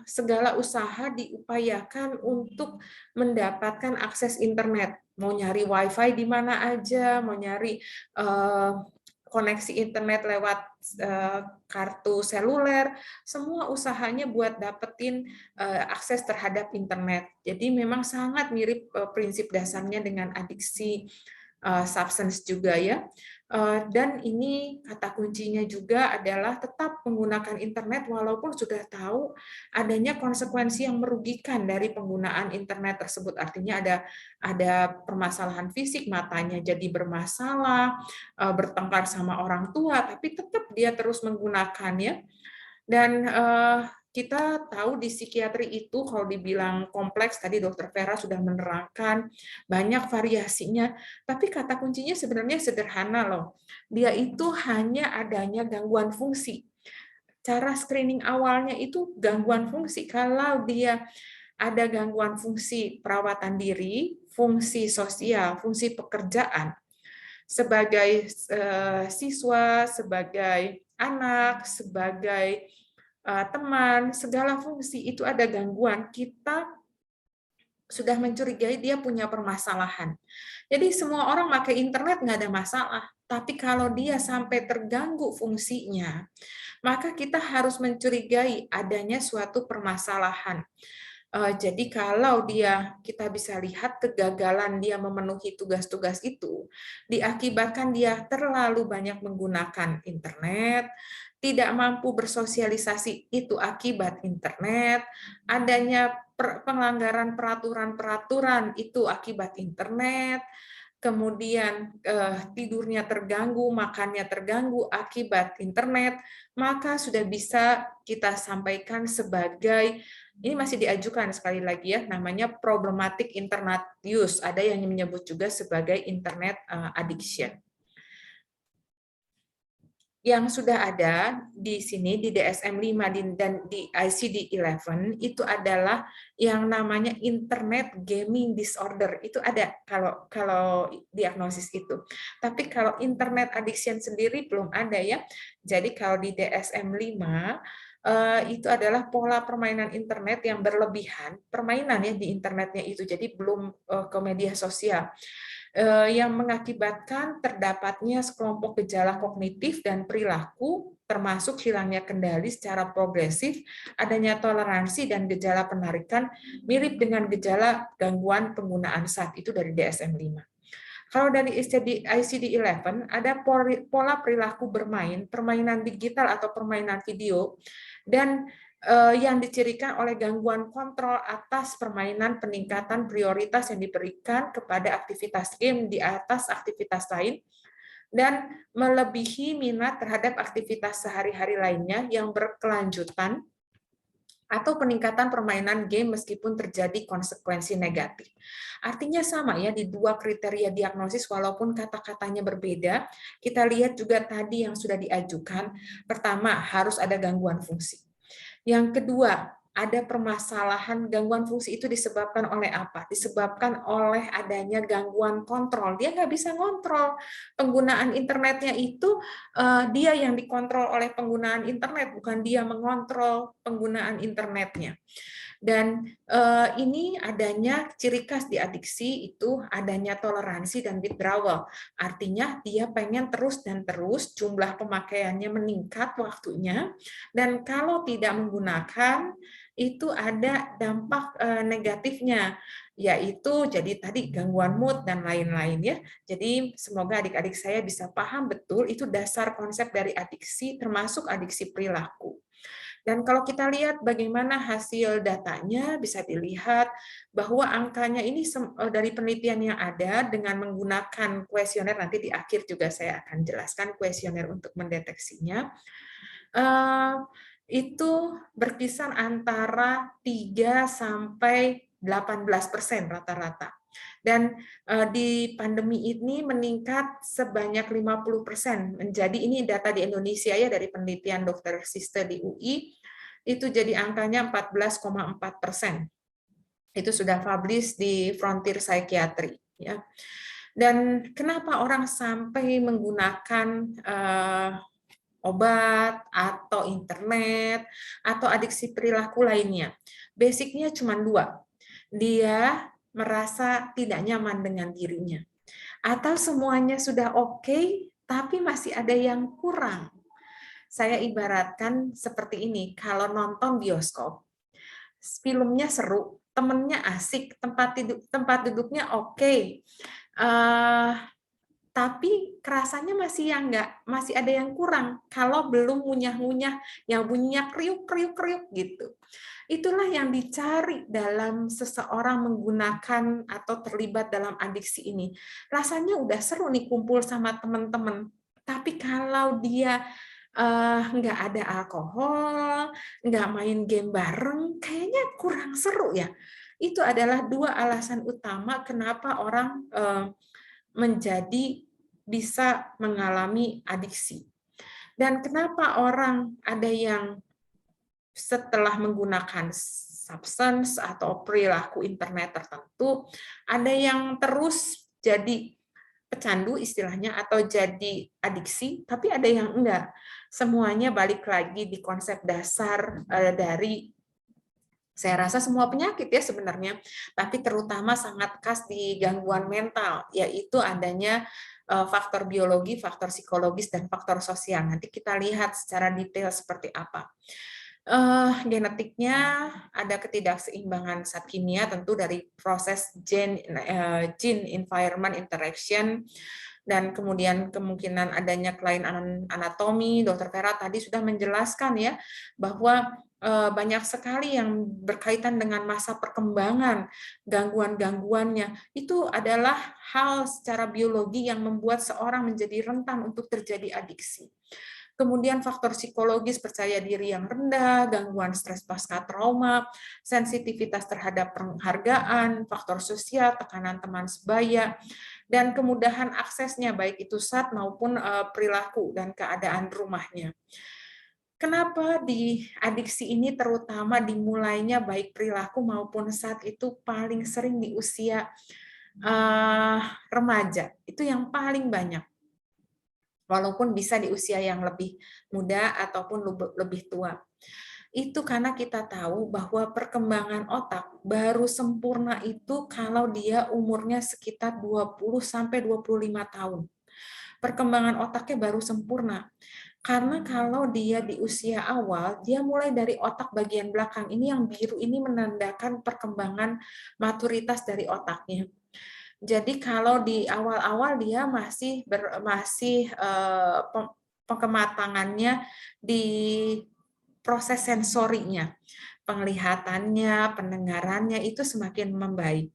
segala usaha diupayakan untuk mendapatkan akses internet. Mau nyari WiFi di mana aja, mau nyari koneksi internet lewat kartu seluler, semua usahanya buat dapetin akses terhadap internet. Jadi memang sangat mirip prinsip dasarnya dengan adiksi substance juga ya. Dan ini kata kuncinya juga adalah tetap menggunakan internet walaupun sudah tahu adanya konsekuensi yang merugikan dari penggunaan internet tersebut. Artinya ada permasalahan fisik, matanya jadi bermasalah, bertengkar sama orang tua, tapi tetap dia terus menggunakannya. Dan kita tahu di psikiatri itu kalau dibilang kompleks, tadi Dokter Vera sudah menerangkan banyak variasinya, tapi kata kuncinya sebenarnya sederhana loh. Dia itu hanya adanya gangguan fungsi. Cara screening awalnya itu gangguan fungsi. Kalau dia ada gangguan fungsi perawatan diri, fungsi sosial, fungsi pekerjaan, sebagai siswa, sebagai anak, sebagai teman, segala fungsi itu ada gangguan, kita sudah mencurigai dia punya permasalahan. Jadi semua orang pakai internet nggak ada masalah, tapi kalau dia sampai terganggu fungsinya, maka kita harus mencurigai adanya suatu permasalahan. Jadi kalau kita bisa lihat kegagalan dia memenuhi tugas-tugas itu, diakibatkan dia terlalu banyak menggunakan internet, tidak mampu bersosialisasi, itu akibat internet, adanya pelanggaran peraturan-peraturan, itu akibat internet, kemudian tidurnya terganggu, makannya terganggu akibat internet, maka sudah bisa kita sampaikan sebagai, ini masih diajukan sekali lagi ya, namanya problematic internet use, ada yang menyebut juga sebagai internet addiction. Yang sudah ada di sini di DSM-5 dan di ICD-11 itu adalah yang namanya internet gaming disorder. Itu ada kalau diagnosis itu. Tapi kalau internet addiction sendiri belum ada ya. Jadi kalau di DSM-5 itu adalah pola permainan internet yang berlebihan, permainan ya di internetnya itu. Jadi belum ke media sosial. yang mengakibatkan terdapatnya sekelompok gejala kognitif dan perilaku, termasuk hilangnya kendali secara progresif, adanya toleransi dan gejala penarikan mirip dengan gejala gangguan penggunaan SAD, itu dari DSM-5. Kalau dari ICD-11 ada pola perilaku bermain, permainan digital atau permainan video, dan yang dicirikan oleh gangguan kontrol atas permainan, peningkatan prioritas yang diberikan kepada aktivitas game di atas aktivitas lain, dan melebihi minat terhadap aktivitas sehari-hari lainnya yang berkelanjutan, atau peningkatan permainan game meskipun terjadi konsekuensi negatif. Artinya sama ya di dua kriteria diagnosis walaupun kata-katanya berbeda, kita lihat juga tadi yang sudah diajukan. Pertama, harus ada gangguan fungsi. Yang kedua, ada permasalahan gangguan fungsi itu disebabkan oleh apa? Disebabkan oleh adanya gangguan kontrol. Dia nggak bisa ngontrol penggunaan internetnya itu, dia yang dikontrol oleh penggunaan internet, bukan dia mengontrol penggunaan internetnya. Dan ini adanya ciri khas di adiksi itu adanya toleransi dan withdrawal. Artinya dia pengen terus dan terus, jumlah pemakaiannya meningkat waktunya, dan kalau tidak menggunakan itu ada dampak negatifnya, yaitu jadi tadi gangguan mood dan lain-lain ya. Jadi semoga adik-adik saya bisa paham betul itu dasar konsep dari adiksi, termasuk adiksi perilaku. Dan kalau kita lihat bagaimana hasil datanya, bisa dilihat bahwa angkanya ini dari penelitian yang ada dengan menggunakan kuesioner, nanti di akhir juga saya akan jelaskan kuesioner untuk mendeteksinya, itu berkisar antara 3 sampai 18% rata-rata. Dan di pandemi ini meningkat sebanyak 50%. Menjadi ini data di Indonesia ya dari penelitian Dr. Siste di UI, itu jadi angkanya 14,4%. Itu sudah publish di Frontier Psychiatry ya. Dan kenapa orang sampai menggunakan obat atau internet atau adiksi perilaku lainnya? Basicnya cuma dua. Dia merasa tidak nyaman dengan dirinya. Atau semuanya sudah oke, tapi masih ada yang kurang. Saya ibaratkan seperti ini, kalau nonton bioskop, filmnya seru, temennya asik, tempat duduknya oke, tapi kerasanya masih ada yang kurang kalau belum ngunyah-ngunyah yang bunyinya kriuk-kriuk-kriuk gitu. Itulah yang dicari dalam seseorang menggunakan atau terlibat dalam adiksi ini. Rasanya udah seru nih kumpul sama teman-teman, tapi kalau dia nggak ada alkohol, nggak main game bareng, kayaknya kurang seru ya. Itu adalah dua alasan utama kenapa orang menjadi bisa mengalami adiksi. Dan kenapa orang ada yang setelah menggunakan substance atau perilaku internet tertentu, ada yang terus jadi pecandu istilahnya atau jadi adiksi, tapi ada yang enggak. Semuanya balik lagi di konsep dasar dari, saya rasa semua penyakit ya sebenarnya, tapi terutama sangat khas di gangguan mental, yaitu adanya faktor biologi, faktor psikologis, dan faktor sosial. Nanti kita lihat secara detail seperti apa. Genetiknya ada ketidakseimbangan zat kimia tentu dari proses gene environment interaction, dan kemudian kemungkinan adanya kelainan anatomi. Dr. Vera tadi sudah menjelaskan ya bahwa banyak sekali yang berkaitan dengan masa perkembangan, gangguan-gangguannya. Itu adalah hal secara biologi yang membuat seorang menjadi rentan untuk terjadi adiksi. Kemudian faktor psikologis, percaya diri yang rendah, gangguan stres pasca trauma, sensitivitas terhadap penghargaan, faktor sosial, tekanan teman sebaya, dan kemudahan aksesnya baik itu zat maupun perilaku dan keadaan rumahnya. Kenapa di adiksi ini terutama dimulainya baik perilaku maupun zat itu paling sering di usia remaja, itu yang paling banyak. Walaupun bisa di usia yang lebih muda ataupun lebih tua. itu karena kita tahu bahwa perkembangan otak baru sempurna itu kalau dia umurnya sekitar 20 sampai 25 tahun. Perkembangan otaknya baru sempurna. Karena kalau dia di usia awal, dia mulai dari otak bagian belakang. Ini yang biru ini menandakan perkembangan maturitas dari otaknya. Jadi kalau di awal-awal dia masih kematangannya di proses sensorinya, penglihatannya, pendengarannya itu semakin membaik.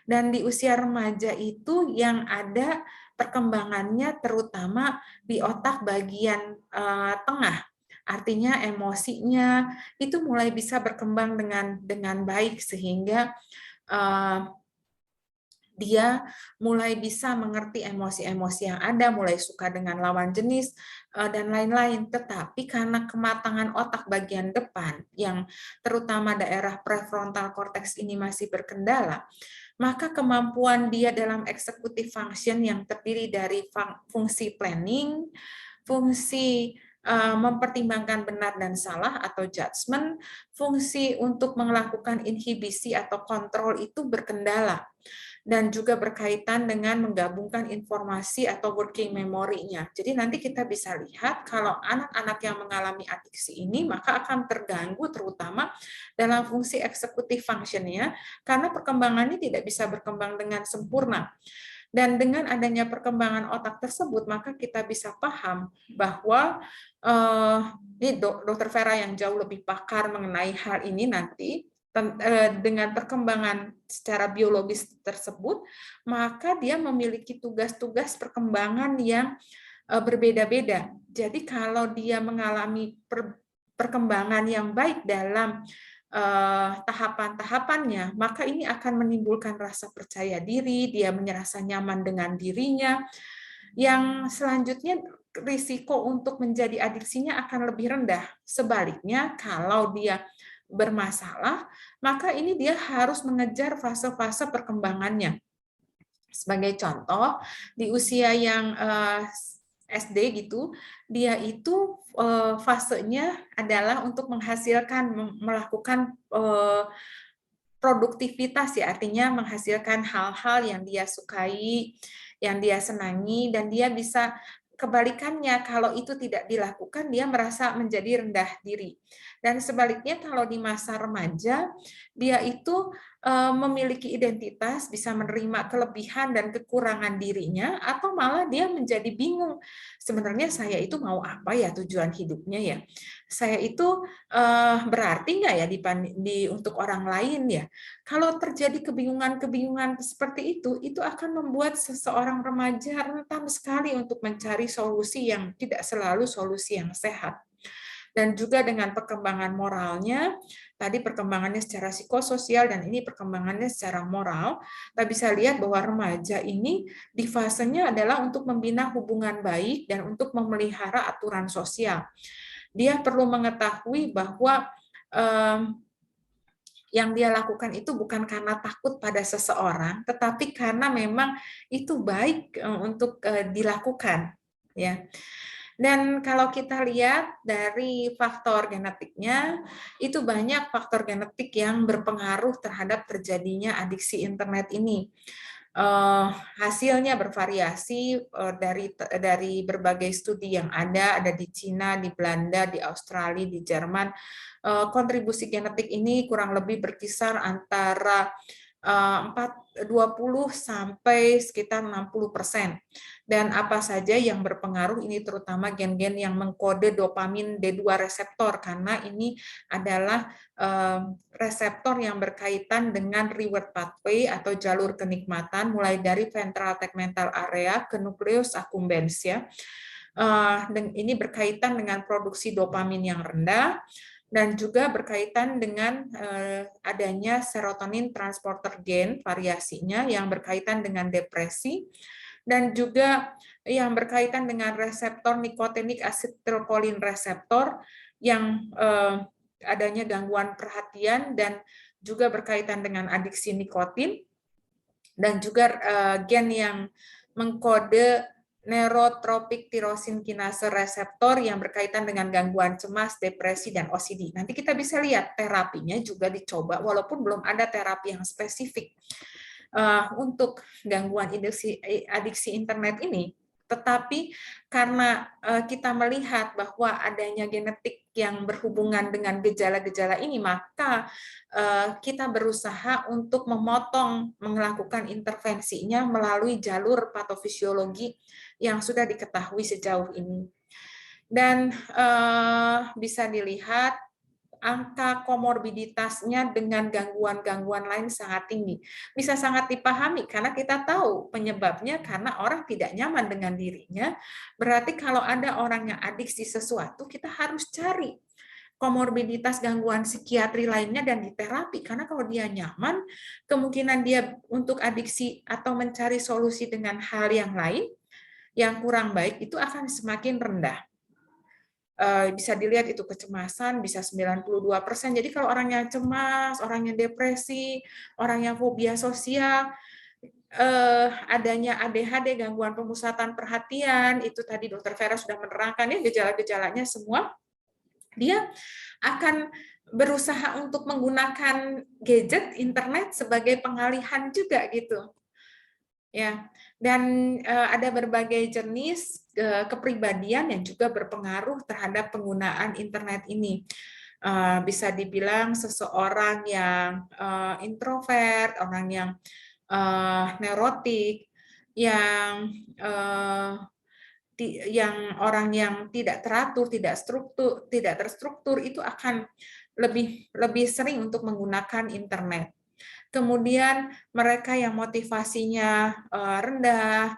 Dan di usia remaja itu yang ada perkembangannya terutama di otak bagian tengah. Artinya emosinya itu mulai bisa berkembang dengan baik sehingga dia mulai bisa mengerti emosi-emosi yang ada, mulai suka dengan lawan jenis, dan lain-lain. Tetapi karena kematangan otak bagian depan, yang terutama daerah prefrontal cortex ini masih berkendala, maka kemampuan dia dalam executive function yang terdiri dari fungsi planning, fungsi mempertimbangkan benar dan salah atau judgment, fungsi untuk melakukan inhibisi atau kontrol itu berkendala. Dan juga berkaitan dengan menggabungkan informasi atau working memory-nya. Jadi nanti kita bisa lihat kalau anak-anak yang mengalami adiksi ini maka akan terganggu terutama dalam fungsi executive function-nya karena perkembangannya tidak bisa berkembang dengan sempurna. Dan dengan adanya perkembangan otak tersebut maka kita bisa paham bahwa ini Dr. Vera yang jauh lebih pakar mengenai hal ini nanti, dengan perkembangan secara biologis tersebut, maka dia memiliki tugas-tugas perkembangan yang berbeda-beda. Jadi kalau dia mengalami perkembangan yang baik dalam tahapan-tahapannya, maka ini akan menimbulkan rasa percaya diri, dia merasa nyaman dengan dirinya. Yang selanjutnya risiko untuk menjadi adiksinya akan lebih rendah. Sebaliknya, kalau dia bermasalah, maka ini dia harus mengejar fase-fase perkembangannya. Sebagai contoh, di usia yang SD gitu, dia itu fasenya adalah untuk menghasilkan, melakukan produktivitas ya, artinya menghasilkan hal-hal yang dia sukai, yang dia senangi, dan dia bisa kebalikannya, kalau itu tidak dilakukan, dia merasa menjadi rendah diri. Dan sebaliknya kalau di masa remaja, dia itu memiliki identitas, bisa menerima kelebihan dan kekurangan dirinya, atau malah dia menjadi bingung. Sebenarnya saya itu mau apa ya tujuan hidupnya ya? Saya itu berarti nggak ya untuk orang lain ya? Kalau terjadi kebingungan-kebingungan seperti itu akan membuat seseorang remaja rentan sekali untuk mencari solusi yang tidak selalu solusi yang sehat. Dan juga dengan perkembangan moralnya, tadi perkembangannya secara psikososial dan ini perkembangannya secara moral, kita bisa lihat bahwa remaja ini di fasenya adalah untuk membina hubungan baik dan untuk memelihara aturan sosial. Dia perlu mengetahui bahwa yang dia lakukan itu bukan karena takut pada seseorang, tetapi karena memang itu baik untuk dilakukan, ya. Dan kalau kita lihat dari faktor genetiknya, itu banyak faktor genetik yang berpengaruh terhadap terjadinya adiksi internet ini. Hasilnya bervariasi dari berbagai studi yang ada di Cina, di Belanda, di Australia, di Jerman. Kontribusi genetik ini kurang lebih berkisar antara 20 sampai sekitar 60%. Dan apa saja yang berpengaruh ini terutama gen-gen yang mengkode dopamin D2 reseptor karena ini adalah reseptor yang berkaitan dengan reward pathway atau jalur kenikmatan mulai dari ventral tegmental area ke nucleus accumbens ya. Dan ini berkaitan dengan produksi dopamin yang rendah dan juga berkaitan dengan adanya serotonin transporter gain variasinya yang berkaitan dengan depresi dan juga yang berkaitan dengan reseptor nikotinik asetilkolin reseptor yang adanya gangguan perhatian dan juga berkaitan dengan adiksi nikotin dan juga gen yang mengkode neurotropik tirosin kinase reseptor yang berkaitan dengan gangguan cemas, depresi, dan OCD. Nanti kita bisa lihat terapinya juga dicoba, walaupun belum ada terapi yang spesifik untuk gangguan adiksi internet ini. Tetapi karena kita melihat bahwa adanya genetik yang berhubungan dengan gejala-gejala ini, maka kita berusaha untuk melakukan intervensinya melalui jalur patofisiologi yang sudah diketahui sejauh ini. Dan bisa dilihat angka komorbiditasnya dengan gangguan-gangguan lain sangat tinggi. Bisa sangat dipahami karena kita tahu penyebabnya karena orang tidak nyaman dengan dirinya. Berarti kalau ada orang yang adiksi sesuatu, kita harus cari komorbiditas gangguan psikiatri lainnya dan diterapi. Karena kalau dia nyaman, kemungkinan dia untuk adiksi atau mencari solusi dengan hal yang lain yang kurang baik itu akan semakin rendah. Bisa dilihat itu kecemasan bisa 92%. Jadi kalau orang yang cemas, orang yang depresi, orang yang fobia sosial, adanya ADHD, gangguan pemusatan perhatian, itu tadi Dokter Vera sudah menerangkan ya gejala-gejalanya semua, dia akan berusaha untuk menggunakan gadget, internet sebagai pengalihan juga gitu. Ya, dan ada berbagai jenis kepribadian yang juga berpengaruh terhadap penggunaan internet ini. Bisa dibilang seseorang yang introvert, orang yang neurotik, yang orang yang tidak teratur, tidak terstruktur itu akan lebih sering untuk menggunakan internet. Kemudian mereka yang motivasinya rendah,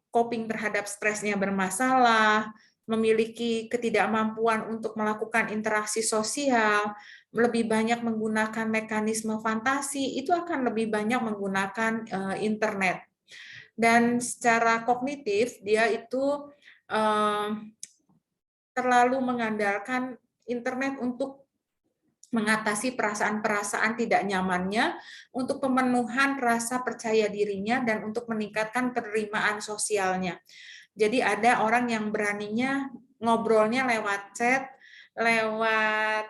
coping terhadap stresnya bermasalah, memiliki ketidakmampuan untuk melakukan interaksi sosial, lebih banyak menggunakan mekanisme fantasi, itu akan lebih banyak menggunakan internet. Dan secara kognitif, dia itu terlalu mengandalkan internet untuk mengatasi perasaan-perasaan tidak nyamannya, untuk pemenuhan rasa percaya dirinya, dan untuk meningkatkan penerimaan sosialnya. Jadi ada orang yang beraninya ngobrolnya lewat chat, lewat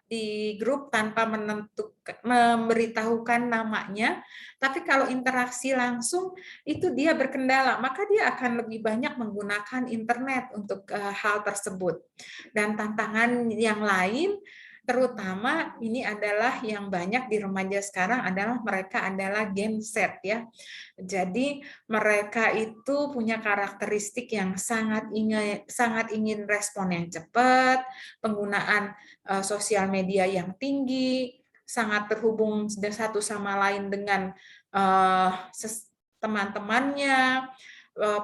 di grup tanpa memberitahukan namanya, tapi kalau interaksi langsung itu dia berkendala, maka dia akan lebih banyak menggunakan internet untuk hal tersebut. Dan tantangan yang lain, terutama ini adalah yang banyak di remaja sekarang adalah mereka adalah game set ya. Jadi mereka itu punya karakteristik yang sangat ingin respon yang cepat, penggunaan sosial media yang tinggi, sangat terhubung satu sama lain dengan teman-temannya,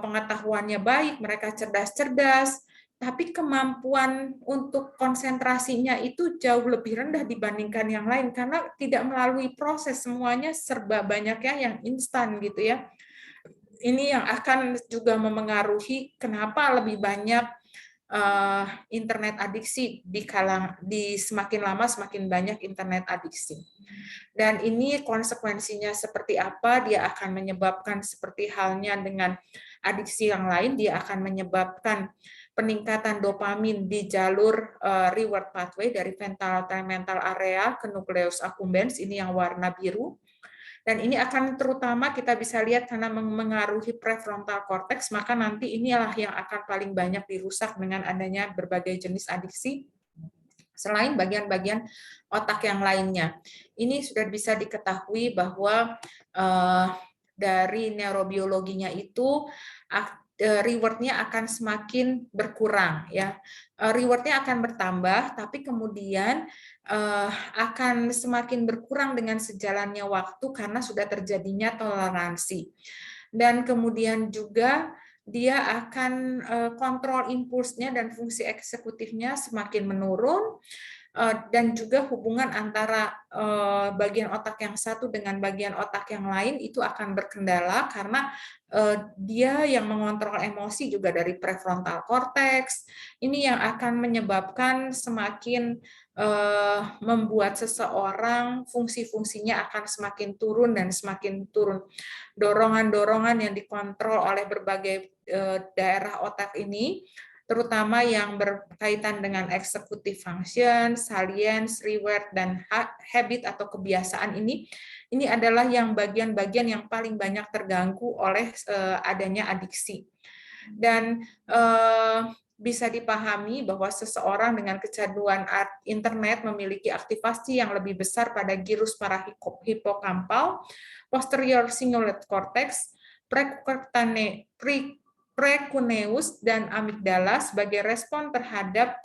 pengetahuannya baik, mereka cerdas-cerdas, tapi kemampuan untuk konsentrasinya itu jauh lebih rendah dibandingkan yang lain karena tidak melalui proses, semuanya serba banyaknya yang instan gitu ya. Ini yang akan juga memengaruhi kenapa lebih banyak internet adiksi di semakin lama semakin banyak internet adiksi. Dan ini konsekuensinya seperti apa? Dia akan menyebabkan seperti halnya dengan adiksi yang lain, dia akan menyebabkan peningkatan dopamin di jalur reward pathway dari ventral tegmental area ke nucleus accumbens, ini yang warna biru. Dan ini akan terutama kita bisa lihat karena mengaruhi prefrontal cortex, maka nanti inilah yang akan paling banyak dirusak dengan adanya berbagai jenis adiksi, selain bagian-bagian otak yang lainnya. Ini sudah bisa diketahui bahwa dari neurobiologinya itu reward-nya akan semakin berkurang ya. Reward-nya akan bertambah, tapi kemudian akan semakin berkurang dengan sejalannya waktu karena sudah terjadinya toleransi. Dan kemudian juga dia akan kontrol impulsnya dan fungsi eksekutifnya semakin menurun, dan juga hubungan antara bagian otak yang satu dengan bagian otak yang lain itu akan berkendala karena dia yang mengontrol emosi juga dari prefrontal cortex. Ini yang akan menyebabkan semakin membuat seseorang fungsi-fungsinya akan semakin turun dan semakin turun. Dorongan-dorongan yang dikontrol oleh berbagai daerah otak ini, terutama yang berkaitan dengan executive function, salience, reward, dan habit atau kebiasaan ini adalah yang bagian-bagian yang paling banyak terganggu oleh adanya adiksi. Dan bisa dipahami bahwa seseorang dengan kecanduan internet memiliki aktivasi yang lebih besar pada gyrus parahipokampal, posterior cingulate cortex, precuneus, dan amigdala sebagai respon terhadap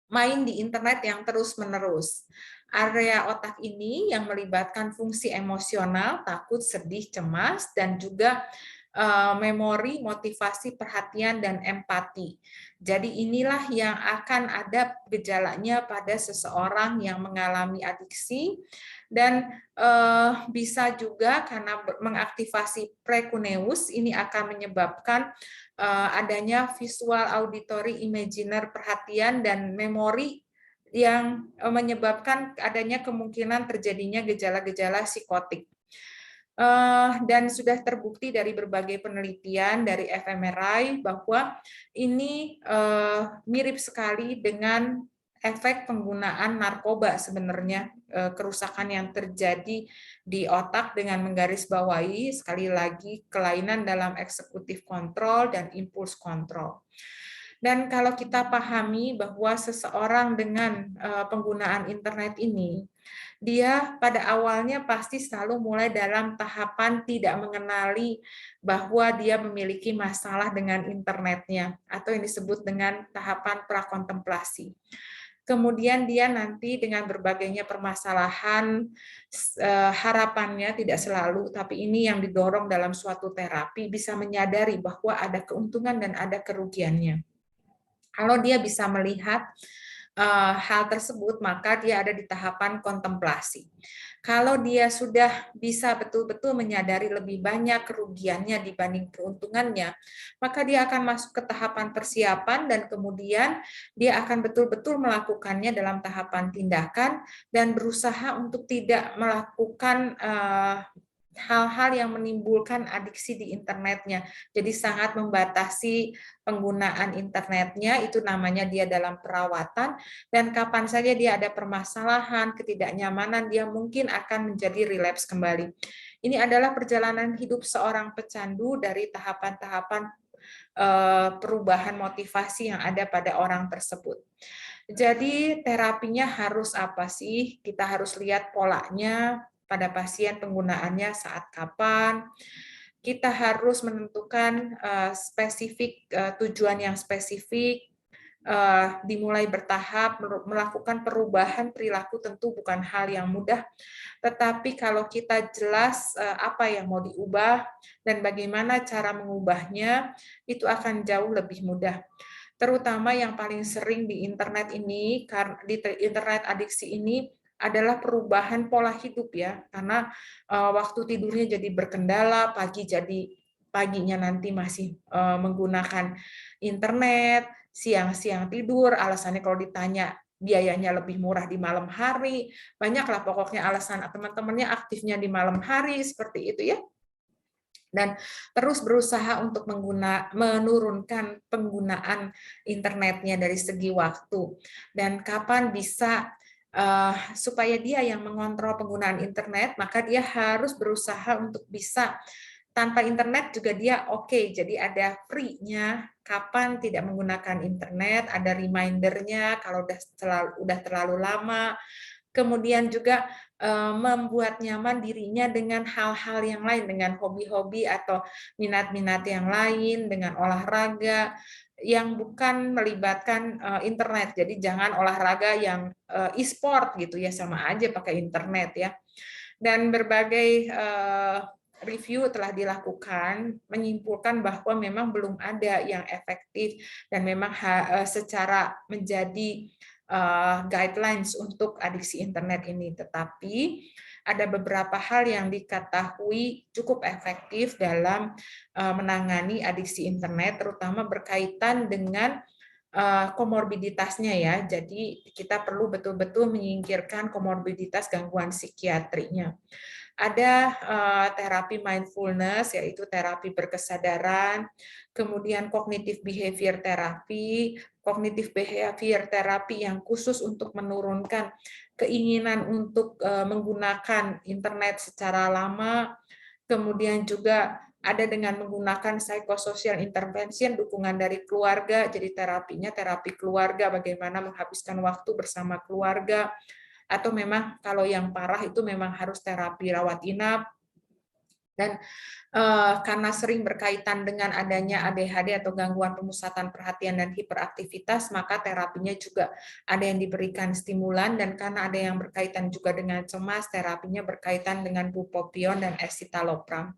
main di internet yang terus-menerus. Area otak ini yang melibatkan fungsi emosional, takut, sedih, cemas, dan juga memori, motivasi, perhatian, dan empati. Jadi inilah yang akan ada gejalanya pada seseorang yang mengalami adiksi, dan bisa juga karena mengaktifasi precuneus ini akan menyebabkan adanya visual, auditory, imaginer, perhatian, dan memori yang menyebabkan adanya kemungkinan terjadinya gejala-gejala psikotik. Dan sudah terbukti dari berbagai penelitian dari fMRI bahwa ini mirip sekali dengan efek penggunaan narkoba sebenarnya, kerusakan yang terjadi di otak dengan menggarisbawahi sekali lagi kelainan dalam eksekutif kontrol dan impuls kontrol. Dan kalau kita pahami bahwa seseorang dengan penggunaan internet ini, dia pada awalnya pasti selalu mulai dalam tahapan tidak mengenali bahwa dia memiliki masalah dengan internetnya, atau yang disebut dengan tahapan prakontemplasi. Kemudian dia nanti dengan berbagainya permasalahan, harapannya tidak selalu, tapi ini yang didorong dalam suatu terapi, bisa menyadari bahwa ada keuntungan dan ada kerugiannya. Kalau dia bisa melihat hal tersebut, maka dia ada di tahapan kontemplasi. Kalau dia sudah bisa betul-betul menyadari lebih banyak kerugiannya dibanding keuntungannya, maka dia akan masuk ke tahapan persiapan, dan kemudian dia akan betul-betul melakukannya dalam tahapan tindakan dan berusaha untuk tidak melakukan hal-hal yang menimbulkan adiksi di internetnya. Jadi sangat membatasi penggunaan internetnya, itu namanya dia dalam perawatan, dan kapan saja dia ada permasalahan, ketidaknyamanan, dia mungkin akan menjadi relapse kembali. Ini adalah perjalanan hidup seorang pecandu dari tahapan-tahapan perubahan motivasi yang ada pada orang tersebut. Jadi terapinya harus apa sih? Kita harus lihat polanya pada pasien, penggunaannya saat kapan. Kita harus menentukan spesifik tujuan yang spesifik, dimulai bertahap, melakukan perubahan perilaku tentu bukan hal yang mudah, tetapi kalau kita jelas apa yang mau diubah dan bagaimana cara mengubahnya, itu akan jauh lebih mudah. Terutama yang paling sering di internet ini, di internet adiksi ini, adalah perubahan pola hidup ya, karena waktu tidurnya jadi berkendala, paginya nanti masih menggunakan internet, siang-siang tidur, alasannya kalau ditanya biayanya lebih murah di malam hari, banyaklah pokoknya alasan teman-temannya aktifnya di malam hari, seperti itu ya. Dan terus berusaha untuk menurunkan penggunaan internetnya dari segi waktu, dan kapan bisa supaya dia yang mengontrol penggunaan internet, maka dia harus berusaha untuk bisa tanpa internet juga dia oke. Jadi ada free-nya, kapan tidak menggunakan internet, ada reminder-nya kalau udah terlalu lama. Kemudian juga membuat nyaman dirinya dengan hal-hal yang lain, dengan hobi-hobi atau minat-minat yang lain, dengan olahraga yang bukan melibatkan internet. Jadi jangan olahraga yang e-sport gitu ya, sama aja pakai internet ya. Dan berbagai review telah dilakukan menyimpulkan bahwa memang belum ada yang efektif dan memang secara menjadi guidelines untuk adiksi internet ini. Tetapi ada beberapa hal yang diketahui cukup efektif dalam menangani adiksi internet, terutama berkaitan dengan komorbiditasnya ya. Jadi kita perlu betul-betul menyingkirkan komorbiditas gangguan psikiatrinya. Ada terapi mindfulness, yaitu terapi berkesadaran, kemudian cognitive behavior therapy, cognitive behavior therapy yang khusus untuk menurunkan keinginan untuk menggunakan internet secara lama, kemudian juga ada dengan menggunakan psychosocial intervention, dukungan dari keluarga, jadi terapinya terapi keluarga, bagaimana menghabiskan waktu bersama keluarga, atau memang kalau yang parah itu memang harus terapi rawat inap. Dan karena sering berkaitan dengan adanya ADHD atau gangguan pemusatan perhatian dan hiperaktivitas, maka terapinya juga ada yang diberikan stimulan, dan karena ada yang berkaitan juga dengan cemas, terapinya berkaitan dengan bupropion dan escitalopram.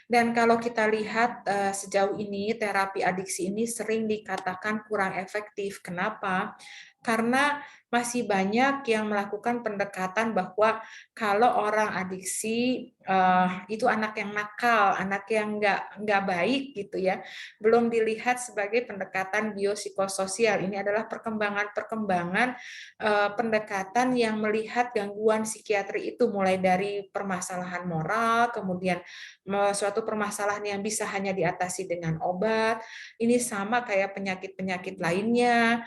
Dan kalau kita lihat sejauh ini terapi adiksi ini sering dikatakan kurang efektif. Kenapa? Karena masih banyak yang melakukan pendekatan bahwa kalau orang adiksi itu anak yang nakal, anak yang nggak baik gitu ya, belum dilihat sebagai pendekatan biopsikososial. Ini adalah perkembangan pendekatan yang melihat gangguan psikiatri itu mulai dari permasalahan moral, kemudian suatu permasalahan yang bisa hanya diatasi dengan obat. Ini sama kayak penyakit-penyakit lainnya.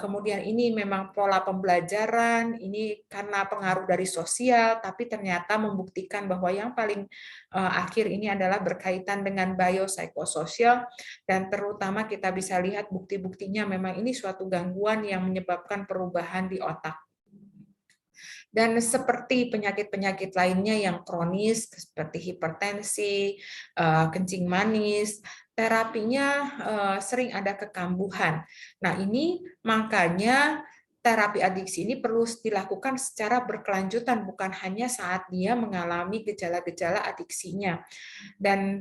Kemudian ini memang pola pembelajaran, ini karena pengaruh dari sosial, tapi ternyata membuktikan bahwa yang paling akhir ini adalah berkaitan dengan biopsikososial, dan terutama kita bisa lihat bukti-buktinya memang ini suatu gangguan yang menyebabkan perubahan di otak. Dan seperti penyakit-penyakit lainnya yang kronis, seperti hipertensi, kencing manis, terapinya sering ada kekambuhan. Nah, ini makanya terapi adiksi ini perlu dilakukan secara berkelanjutan, bukan hanya saat dia mengalami gejala-gejala adiksinya. Dan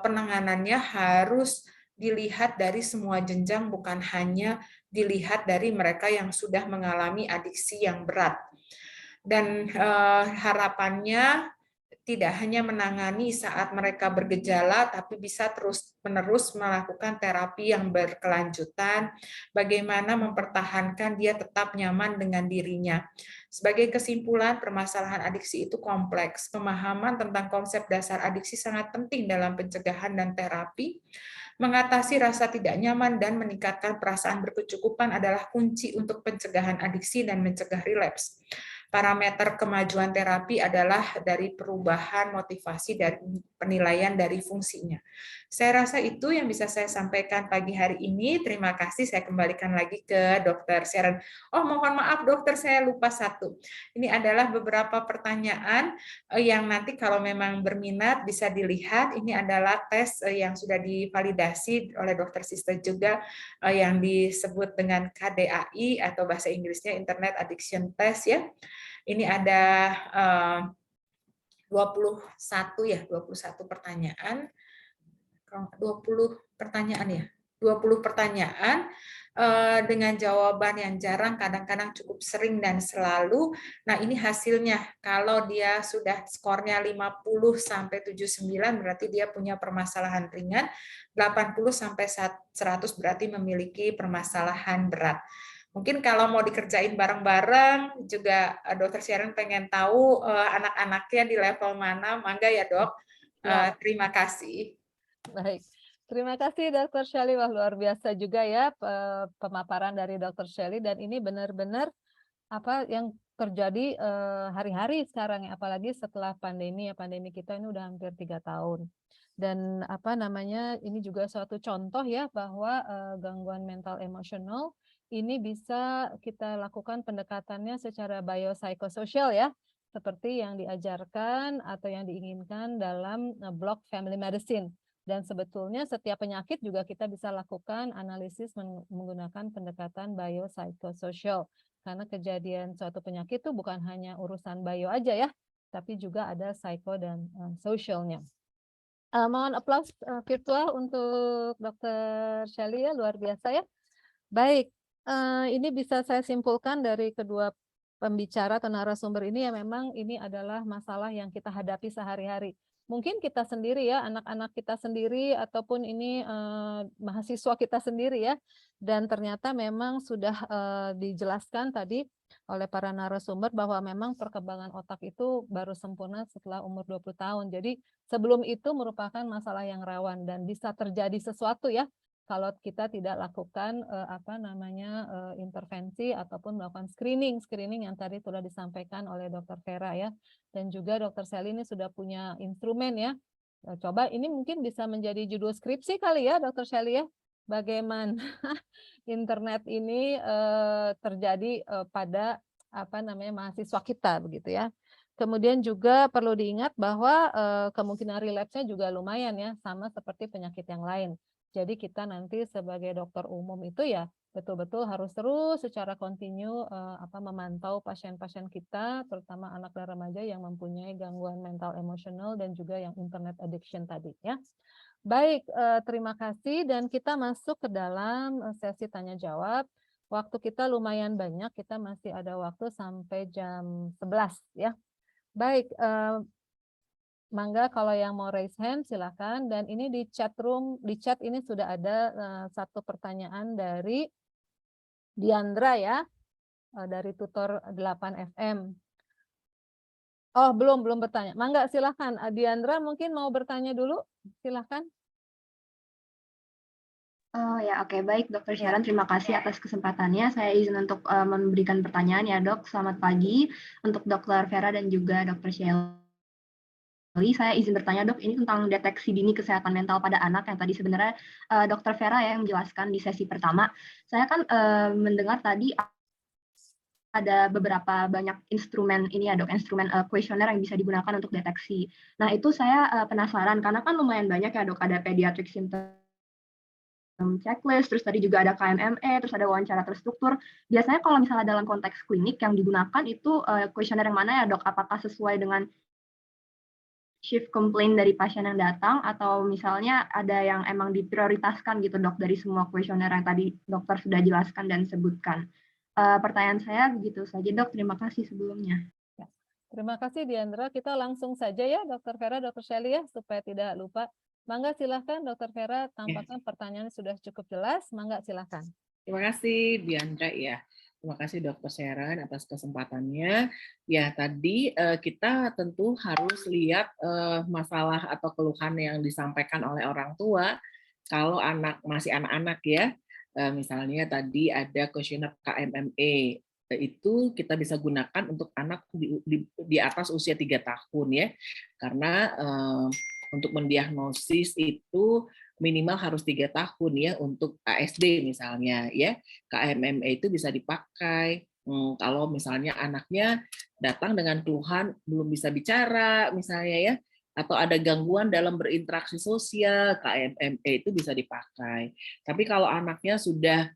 penanganannya harus dilihat dari semua jenjang, bukan hanya dilihat dari mereka yang sudah mengalami adiksi yang berat. Dan harapannya tidak hanya menangani saat mereka bergejala, tapi bisa terus-menerus melakukan terapi yang berkelanjutan, bagaimana mempertahankan dia tetap nyaman dengan dirinya. Sebagai kesimpulan, permasalahan adiksi itu kompleks. Pemahaman tentang konsep dasar adiksi sangat penting dalam pencegahan dan terapi. Mengatasi rasa tidak nyaman dan meningkatkan perasaan berkecukupan adalah kunci untuk pencegahan adiksi dan mencegah relapse. Parameter kemajuan terapi adalah dari perubahan motivasi dan penilaian dari fungsinya. Saya rasa itu yang bisa saya sampaikan pagi hari ini. Terima kasih. Saya kembalikan lagi ke Dr. Sharon. Oh, mohon maaf dokter, saya lupa satu. Ini adalah beberapa pertanyaan yang nanti kalau memang berminat bisa dilihat. Ini adalah tes yang sudah divalidasi oleh Dr. Sister juga, yang disebut dengan KDAI atau bahasa Inggrisnya Internet Addiction Test ya. Ini ada 21 pertanyaan. 20 pertanyaan ya. 20 pertanyaan dengan jawaban yang jarang, kadang-kadang cukup sering dan selalu. Nah, ini hasilnya. Kalau dia sudah skornya 50 sampai 79 berarti dia punya permasalahan ringan, 80 sampai 100 berarti memiliki permasalahan berat. Mungkin kalau mau dikerjain bareng-bareng, juga Dr. Sharon pengen tahu anak-anaknya di level mana, mangga ya dok. Terima kasih. Baik, terima kasih Dr. Shelly. Wah, luar biasa juga ya pemaparan dari Dr. Shelly, dan ini benar-benar apa yang terjadi hari-hari sekarang ya, apalagi setelah pandemi ya, pandemi kita ini udah hampir 3 tahun. Dan apa namanya, ini juga suatu contoh ya bahwa gangguan mental emosional ini bisa kita lakukan pendekatannya secara biopsychosocial ya, seperti yang diajarkan atau yang diinginkan dalam blok family medicine. Dan sebetulnya setiap penyakit juga kita bisa lakukan analisis menggunakan pendekatan biopsychosocial. Karena kejadian suatu penyakit itu bukan hanya urusan bio aja ya, tapi juga ada psycho dan socialnya. Mohon aplaus virtual untuk Dr. Shelly ya, luar biasa ya. Baik, ini bisa saya simpulkan dari kedua pembicara atau narasumber ini ya, memang ini adalah masalah yang kita hadapi sehari-hari. Mungkin kita sendiri ya, anak-anak kita sendiri ataupun ini mahasiswa kita sendiri ya. Dan ternyata memang sudah dijelaskan tadi oleh para narasumber bahwa memang perkembangan otak itu baru sempurna setelah umur 20 tahun. Jadi sebelum itu merupakan masalah yang rawan dan bisa terjadi sesuatu ya kalau kita tidak lakukan intervensi ataupun melakukan screening yang tadi sudah disampaikan oleh Dr. Vera ya. Dan juga Dr. Shelly ini sudah punya instrumen ya. Coba ini mungkin bisa menjadi judul skripsi kali ya Dr. Shelly ya. Bagaimana internet ini terjadi pada mahasiswa kita begitu ya. Kemudian juga perlu diingat bahwa kemungkinan relapse-nya juga lumayan ya, sama seperti penyakit yang lain. Jadi kita nanti sebagai dokter umum itu ya betul-betul harus terus secara kontinu memantau pasien-pasien kita, terutama anak dan remaja yang mempunyai gangguan mental emosional dan juga yang internet addiction tadi ya. Baik, terima kasih dan kita masuk ke dalam sesi tanya jawab. Waktu kita lumayan banyak, kita masih ada waktu sampai jam 11 ya. Baik, mangga kalau yang mau raise hand silakan, dan ini di chat room, di chat ini sudah ada satu pertanyaan dari Diandra ya, dari tutor 8 FM. Oh, belum bertanya. Mangga silakan. Diandra mungkin mau bertanya dulu, silakan. Oh ya, oke, baik Dr. Sharon, terima kasih atas kesempatannya. Saya izin untuk memberikan pertanyaan ya Dok. Selamat pagi untuk Dr. Vera dan juga Dr. Shelly. Saya izin bertanya Dok, ini tentang deteksi dini kesehatan mental pada anak yang tadi sebenarnya Dr. Vera ya yang menjelaskan di sesi pertama. Saya kan mendengar tadi ada beberapa banyak instrumen ini ya Dok, instrumen kuesioner yang bisa digunakan untuk deteksi. Nah itu saya penasaran karena kan lumayan banyak ya Dok, ada pediatric symptom checklist, terus tadi juga ada KMME, terus ada wawancara terstruktur. Biasanya kalau misalnya dalam konteks klinik yang digunakan itu kuesioner yang mana ya Dok? Apakah sesuai dengan shift complaint dari pasien yang datang atau misalnya ada yang emang diprioritaskan gitu Dok dari semua kuesioner yang tadi dokter sudah jelaskan dan sebutkan. Pertanyaan saya begitu saja Dok, terima kasih sebelumnya. Terima kasih Diandra, kita langsung saja ya Dr. Vera, Dr. Shelly ya, supaya tidak lupa. Mangga silahkan Dr. Vera, tampaknya pertanyaannya sudah cukup jelas, mangga silahkan. Terima kasih Diandra ya. Terima kasih Dr. Sharon atas kesempatannya. Ya tadi kita tentu harus lihat masalah atau keluhan yang disampaikan oleh orang tua. Kalau anak masih anak-anak ya, misalnya tadi ada kuesioner KMME, itu kita bisa gunakan untuk anak di atas usia 3 tahun ya, karena untuk mendiagnosis itu minimal harus 3 tahun ya untuk ASD misalnya ya. KMME itu bisa dipakai kalau misalnya anaknya datang dengan keluhan belum bisa bicara misalnya ya, atau ada gangguan dalam berinteraksi sosial, KMME itu bisa dipakai. Tapi kalau anaknya sudah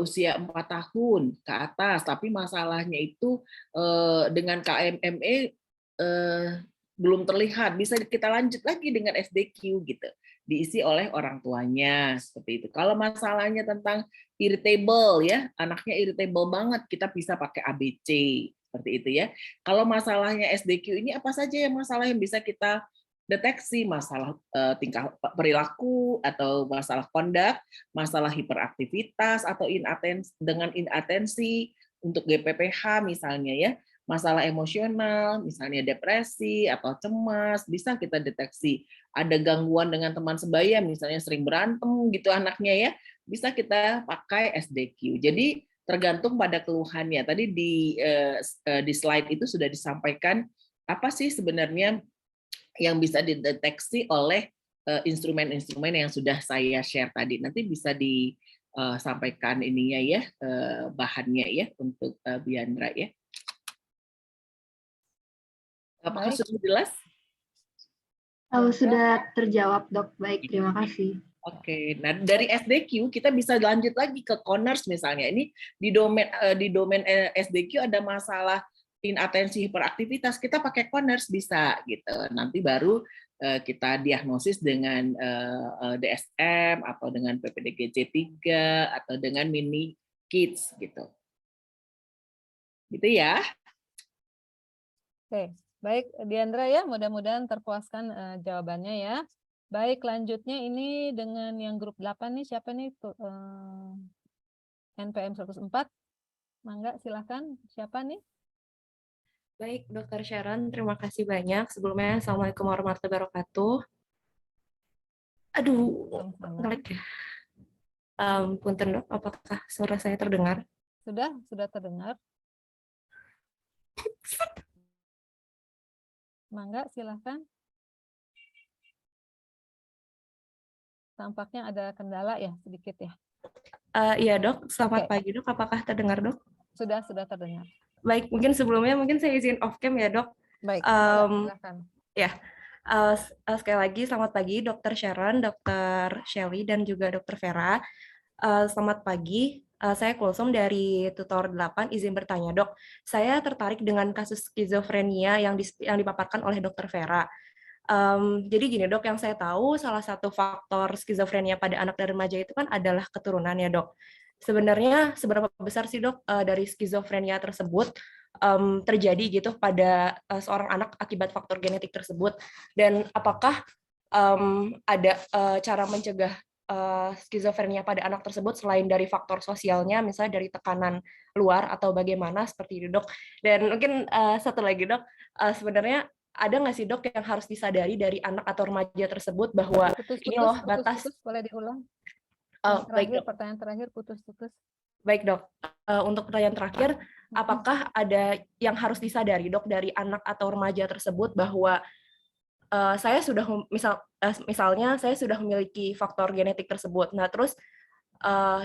usia 4 tahun ke atas, tapi masalahnya itu dengan KMME belum terlihat, bisa kita lanjut lagi dengan SDQ gitu, diisi oleh orang tuanya seperti itu. Kalau masalahnya tentang irritable ya, anaknya irritable banget, kita bisa pakai ABC seperti itu ya. Kalau masalahnya SDQ ini apa saja yang masalah yang bisa kita deteksi? Masalah tingkah perilaku atau masalah kondak, masalah hiperaktivitas atau dengan inatensi untuk GPPH misalnya ya. Masalah emosional, misalnya depresi atau cemas, bisa kita deteksi. Ada gangguan dengan teman sebaya, misalnya sering berantem gitu anaknya ya, bisa kita pakai SDQ. Jadi tergantung pada keluhannya. Tadi di slide itu sudah disampaikan apa sih sebenarnya yang bisa dideteksi oleh instrumen-instrumen yang sudah saya share tadi. Nanti bisa disampaikan ininya ya, bahannya ya untuk Diandra ya. Apakah sudah jelas? Kalau sudah terjawab Dok, baik, terima kasih. Oke, nah dari SDQ kita bisa lanjut lagi ke Conners misalnya. Ini di domain SDQ ada masalah inatensi hiperaktivitas, kita pakai Conners bisa gitu. Nanti baru kita diagnosis dengan DSM atau dengan PPDGC-3 atau dengan mini kids gitu. Gitu ya. Oke, baik Diandra ya, mudah-mudahan terpuaskan jawabannya ya. Baik, lanjutnya ini dengan yang grup 8 nih, siapa nih? NPM 104. Mangga, silakan. Siapa nih? Baik, Dokter Sharon, terima kasih banyak. Sebelumnya, Assalamualaikum warahmatullahi wabarakatuh. Aduh, ngelag ya. Punten dok, apakah suara saya terdengar? Sudah terdengar. Mangga, silakan. Tampaknya ada kendala ya, sedikit ya. Iya dok, selamat Oke. pagi dok. Apakah terdengar dok? Sudah terdengar. Baik, mungkin sebelumnya saya izin off cam ya dok. Baik, Em, silakan. Ya, sekali lagi selamat pagi Dokter Sharon, Dokter Shelly, dan juga Dokter Vera. Selamat pagi, saya Kulsum dari Tutor 8, izin bertanya dok. Saya tertarik dengan kasus skizofrenia yang dipaparkan oleh Dokter Vera. Jadi gini dok, yang saya tahu salah satu faktor skizofrenia pada anak dan remaja itu kan adalah keturunan ya dok. Sebenarnya seberapa besar sih dok dari skizofrenia tersebut terjadi gitu pada seorang anak akibat faktor genetik tersebut, dan apakah ada cara mencegah skizofrenia pada anak tersebut selain dari faktor sosialnya, misalnya dari tekanan luar atau bagaimana seperti itu dok. Dan mungkin satu lagi dok, sebenarnya ada nggak sih dok yang harus disadari dari anak atau remaja tersebut bahwa ini loh batas. Boleh diulang? Baik dok. Pertanyaan terakhir putus-putus. Baik dok, untuk pertanyaan terakhir, apakah ada yang harus disadari dok dari anak atau remaja tersebut bahwa saya sudah misalnya saya sudah memiliki faktor genetik tersebut. Nah terus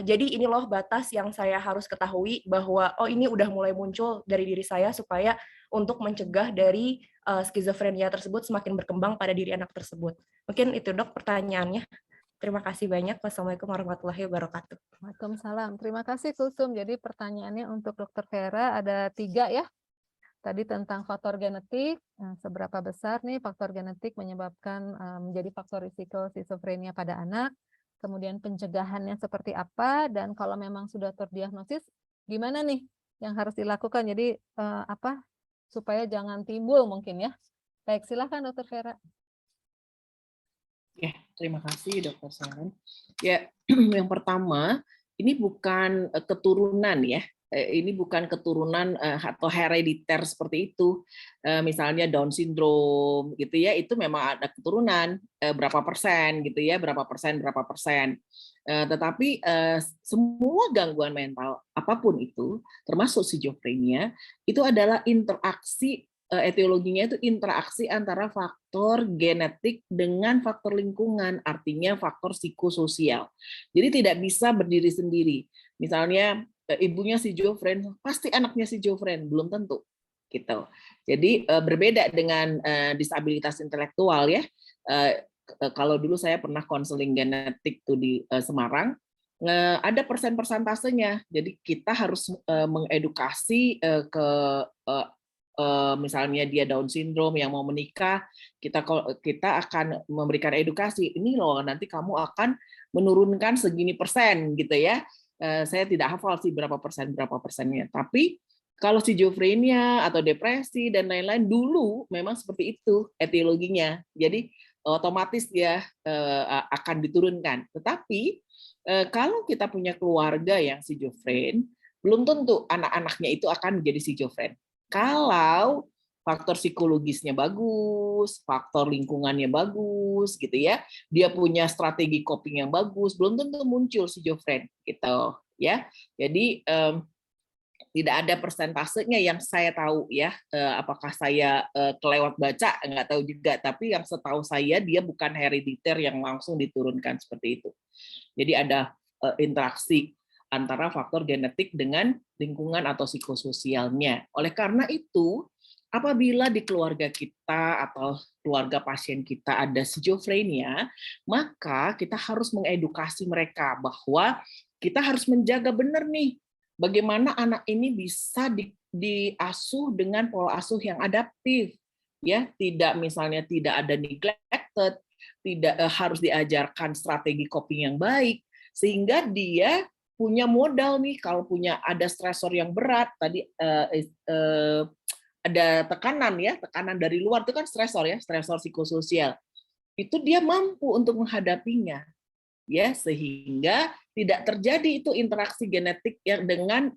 jadi ini loh batas yang saya harus ketahui bahwa oh ini udah mulai muncul dari diri saya supaya untuk mencegah dari skizofrenia tersebut semakin berkembang pada diri anak tersebut. Mungkin itu dok pertanyaannya. Terima kasih banyak. Wassalamualaikum warahmatullahi wabarakatuh. Waalaikumsalam. Terima kasih Kulsum. Jadi pertanyaannya untuk Dokter Vera ada 3 ya. Tadi tentang faktor genetik, seberapa besar nih faktor genetik menyebabkan menjadi faktor risiko skizofrenia pada anak, kemudian pencegahannya seperti apa, dan kalau memang sudah terdiagnosis, gimana nih yang harus dilakukan? Jadi supaya jangan timbul mungkin ya. Baik, silakan Dokter Vera. Ya, terima kasih Dokter Sharon. Ya, yang pertama, ini bukan keturunan ya. Ini bukan keturunan atau herediter seperti itu. Misalnya Down syndrome gitu ya, itu memang ada keturunan berapa persen gitu ya, berapa persen. Tetapi semua gangguan mental apapun itu, termasuk skizofrenia, itu adalah interaksi, etiologinya itu interaksi antara faktor genetik dengan faktor lingkungan, artinya faktor psikososial. Jadi tidak bisa berdiri sendiri. Misalnya ibunya skizofren, pasti anaknya skizofren, belum tentu. Gitu. Jadi berbeda dengan disabilitas intelektual ya. Kalau dulu saya pernah konseling genetik tuh di Semarang, ada persentasenya. Jadi kita harus mengedukasi ke misalnya dia Down syndrome yang mau menikah, kita akan memberikan edukasi. Ini loh nanti kamu akan menurunkan segini persen gitu ya. Saya tidak hafal sih berapa persennya. Tapi kalau skizofrenia atau depresi dan lain-lain dulu memang seperti itu etiologinya. Jadi otomatis dia akan diturunkan. Tetapi kalau kita punya keluarga yang skizofren, belum tentu anak-anaknya itu akan menjadi skizofren. Kalau faktor psikologisnya bagus, faktor lingkungannya bagus, gitu ya, dia punya strategi coping yang bagus, belum tentu muncul skizofren, gitu ya. Jadi tidak ada persentasenya yang saya tahu ya, apakah saya kelewat baca nggak tahu juga, tapi yang setahu saya dia bukan herediter yang langsung diturunkan seperti itu. Jadi ada interaksi antara faktor genetik dengan lingkungan atau psikososialnya. Oleh karena itu, apabila di keluarga kita atau keluarga pasien kita ada skizofrenia, maka kita harus mengedukasi mereka bahwa kita harus menjaga benar nih bagaimana anak ini bisa diasuh dengan pola asuh yang adaptif, ya, tidak misalnya tidak ada neglected, tidak harus diajarkan strategi coping yang baik, sehingga dia punya modal nih kalau punya ada stresor yang berat tadi ada tekanan ya, tekanan dari luar itu kan stresor ya, stresor psikososial. Itu dia mampu untuk menghadapinya. Ya, sehingga tidak terjadi itu interaksi genetik yang dengan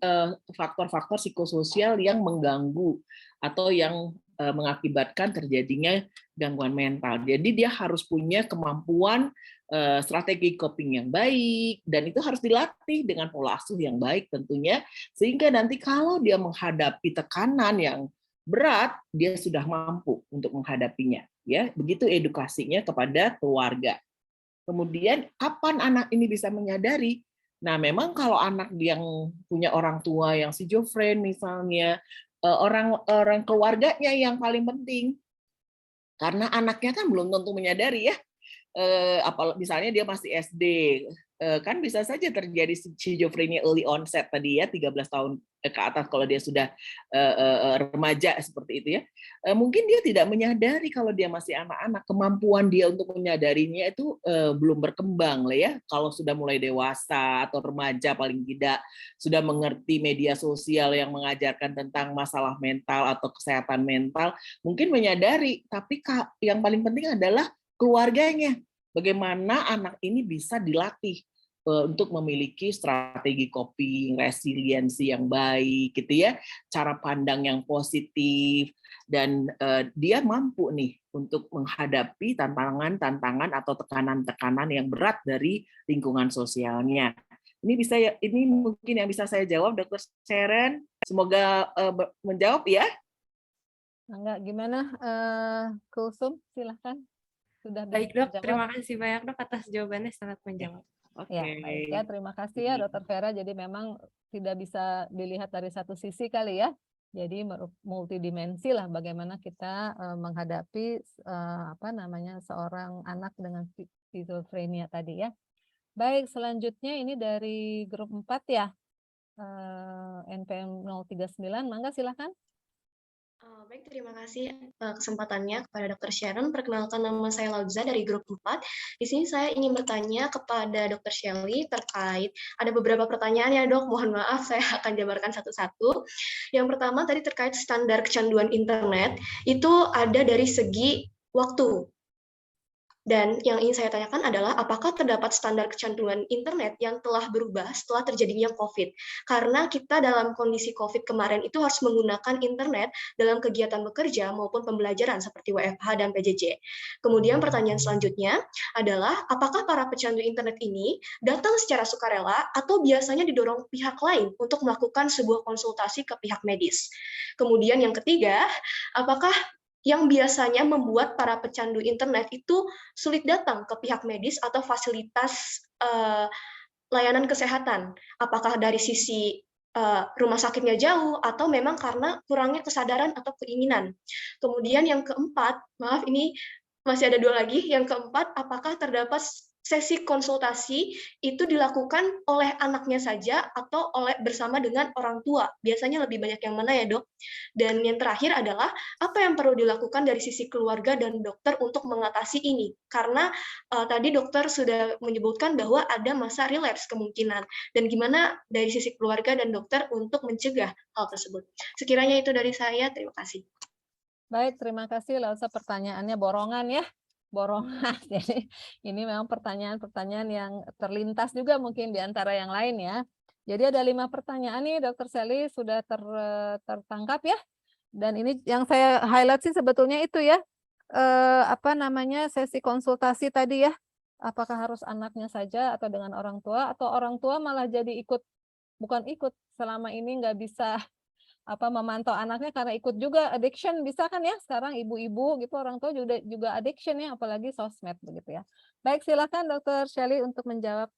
faktor-faktor psikososial yang mengganggu atau yang mengakibatkan terjadinya gangguan mental. Jadi dia harus punya kemampuan strategi coping yang baik, dan itu harus dilatih dengan pola asuh yang baik tentunya, sehingga nanti kalau dia menghadapi tekanan yang berat, dia sudah mampu untuk menghadapinya. Ya, begitu edukasinya kepada keluarga. Kemudian kapan anak ini bisa menyadari? Nah, memang kalau anak yang punya orang tua yang schizofren misalnya, orang keluarganya yang paling penting. Karena anaknya kan belum tentu menyadari ya. Misalnya dia masih SD, kan bisa saja terjadi schizophrenia early onset tadi ya, 13 tahun ke atas kalau dia sudah remaja seperti itu ya. Mungkin dia tidak menyadari kalau dia masih anak-anak, kemampuan dia untuk menyadarinya itu belum berkembang lah ya. Kalau sudah mulai dewasa atau remaja paling tidak sudah mengerti media sosial yang mengajarkan tentang masalah mental atau kesehatan mental, mungkin menyadari, tapi yang paling penting adalah keluarganya. Bagaimana anak ini bisa dilatih untuk memiliki strategi coping, resiliensi yang baik, gitu ya, cara pandang yang positif, dan dia mampu nih untuk menghadapi tantangan-tantangan atau tekanan-tekanan yang berat dari lingkungan sosialnya. Ini mungkin yang bisa saya jawab, Dr. Sharon. Semoga menjawab ya. Enggak, gimana, Kulsum? Silahkan. Sudah Baik dok, menjawab? terima kasih banyak dok atas jawabannya, sangat menjawab. Ya, baik ya, terima kasih ya Dr. Vera. Jadi memang tidak bisa dilihat dari satu sisi kali ya. Jadi multidimensi lah bagaimana kita menghadapi seorang anak dengan skizofrenia tadi ya. Baik, selanjutnya ini dari grup 4 ya. NPM 039, mangga silakan. Baik, terima kasih kesempatannya kepada Dr. Sharon. Perkenalkan, nama saya Lauza dari grup 4. Di sini saya ingin bertanya kepada Dr. Shelley terkait ada beberapa pertanyaan ya dok, mohon maaf saya akan jabarkan satu-satu. Yang pertama tadi terkait standar kecanduan internet, itu ada dari segi waktu. Dan yang ingin saya tanyakan adalah apakah terdapat standar kecanduan internet yang telah berubah setelah terjadinya COVID? Karena kita dalam kondisi COVID kemarin itu harus menggunakan internet dalam kegiatan bekerja maupun pembelajaran seperti WFH dan PJJ. Kemudian pertanyaan selanjutnya adalah apakah para pecandu internet ini datang secara sukarela atau biasanya didorong pihak lain untuk melakukan sebuah konsultasi ke pihak medis? Kemudian yang ketiga, apakah yang biasanya membuat para pecandu internet itu sulit datang ke pihak medis atau fasilitas layanan kesehatan. Apakah dari sisi rumah sakitnya jauh atau memang karena kurangnya kesadaran atau keinginan. Kemudian yang keempat, maaf ini masih ada 2 lagi. Yang keempat, apakah terdapat sesi konsultasi itu dilakukan oleh anaknya saja atau bersama dengan orang tua? Biasanya lebih banyak yang mana ya dok? Dan yang terakhir adalah apa yang perlu dilakukan dari sisi keluarga dan dokter untuk mengatasi ini? Karena tadi dokter sudah menyebutkan bahwa ada masa relapse kemungkinan. Dan gimana dari sisi keluarga dan dokter untuk mencegah hal tersebut? Sekiranya itu dari saya, terima kasih. Baik, terima kasih Lausa, pertanyaannya borongan ya. Borongan. Jadi ini memang pertanyaan-pertanyaan yang terlintas juga mungkin di antara yang lain ya. Jadi ada 5 pertanyaan nih Dr. Sally sudah tertangkap ya. Dan ini yang saya highlight sih sebetulnya itu ya. Sesi konsultasi tadi ya. Apakah harus anaknya saja atau dengan orang tua, atau orang tua malah jadi bukan ikut, selama ini nggak bisa memantau anaknya karena ikut juga addiction, bisa kan ya sekarang ibu-ibu gitu, orang tua juga addiction ya, apalagi sosmed begitu ya. Baik, silakan Dr. Shelley untuk menjawab.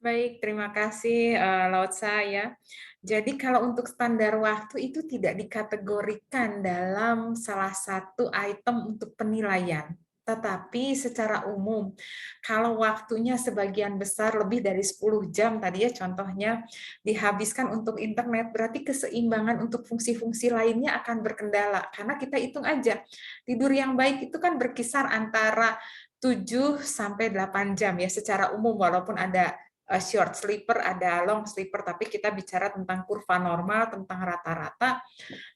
Baik, terima kasih Lautsa ya. Jadi kalau untuk standar waktu itu tidak dikategorikan dalam salah satu item untuk penilaian. Tetapi secara umum, kalau waktunya sebagian besar lebih dari 10 jam tadi ya contohnya dihabiskan untuk internet, berarti keseimbangan untuk fungsi-fungsi lainnya akan berkendala. Karena kita hitung aja, tidur yang baik itu kan berkisar antara 7 sampai 8 jam ya secara umum, walaupun ada short sleeper, ada long sleeper, tapi kita bicara tentang kurva normal, tentang rata-rata,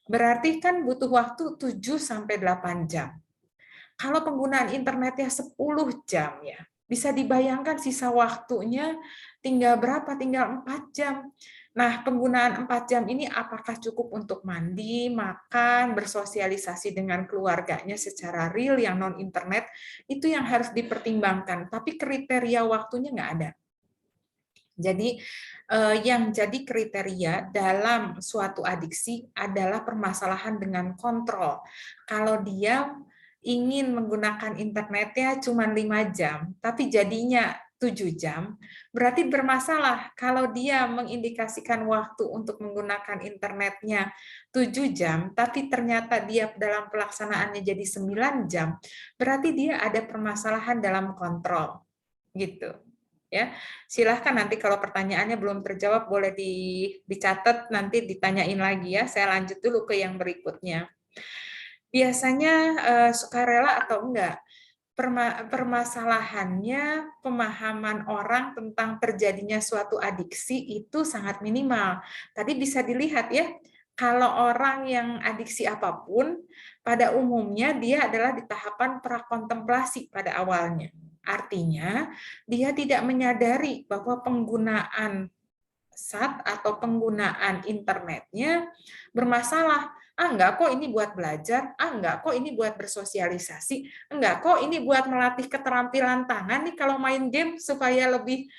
berarti kan butuh waktu 7 sampai 8 jam. Kalau penggunaan internetnya 10 jam ya, bisa dibayangkan sisa waktunya tinggal berapa? Tinggal 4 jam. Nah, penggunaan 4 jam ini apakah cukup untuk mandi, makan, bersosialisasi dengan keluarganya secara real yang non-internet, itu yang harus dipertimbangkan. Tapi kriteria waktunya nggak ada. Jadi yang jadi kriteria dalam suatu adiksi adalah permasalahan dengan kontrol. Kalau dia ingin menggunakan internetnya cuma 5 jam, tapi jadinya 7 jam, berarti bermasalah. Kalau dia mengindikasikan waktu untuk menggunakan internetnya 7 jam, tapi ternyata dia dalam pelaksanaannya jadi 9 jam, berarti dia ada permasalahan dalam kontrol. Gitu. Ya, silahkan nanti kalau pertanyaannya belum terjawab boleh dicatat, nanti ditanyain lagi ya. Saya lanjut dulu ke yang berikutnya. Biasanya sukarela atau enggak? Permasalahannya pemahaman orang tentang terjadinya suatu adiksi itu sangat minimal. Tadi bisa dilihat ya, kalau orang yang adiksi apapun, pada umumnya dia adalah di tahapan prakontemplasi pada awalnya. Artinya, dia tidak menyadari bahwa penggunaan SAT atau penggunaan internetnya bermasalah. Enggak kok ini buat belajar, enggak kok ini buat bersosialisasi, enggak kok ini buat melatih keterampilan tangan nih kalau main game supaya lebih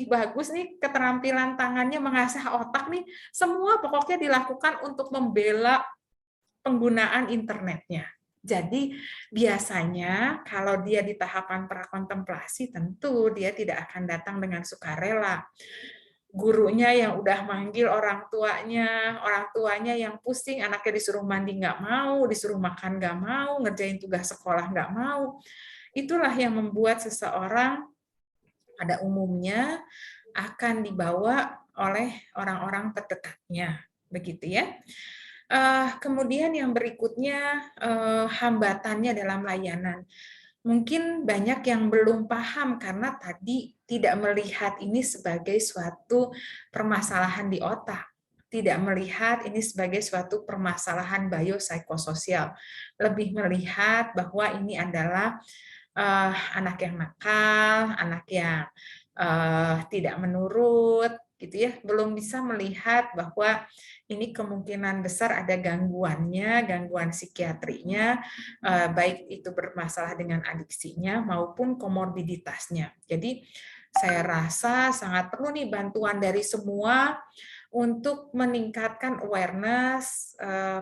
bagus nih keterampilan tangannya, mengasah otak nih. Semua pokoknya dilakukan untuk membela penggunaan internetnya. Jadi biasanya kalau dia di tahapan prakontemplasi tentu dia tidak akan datang dengan sukarela. Gurunya yang udah manggil orang tuanya yang pusing, anaknya disuruh mandi nggak mau, disuruh makan nggak mau, ngerjain tugas sekolah nggak mau. Itulah yang membuat seseorang pada umumnya akan dibawa oleh orang-orang terdekatnya. Begitu ya. Kemudian yang berikutnya hambatannya dalam layanan. Mungkin banyak yang belum paham karena tadi tidak melihat ini sebagai suatu permasalahan di otak, tidak melihat ini sebagai suatu permasalahan biopsikososial, lebih melihat bahwa ini adalah anak yang nakal, anak yang tidak menurut, gitu ya, belum bisa melihat bahwa ini kemungkinan besar ada gangguannya, gangguan psikiatrinya, baik itu bermasalah dengan adiksinya maupun komorbiditasnya. Jadi saya rasa sangat perlu nih bantuan dari semua untuk meningkatkan awareness,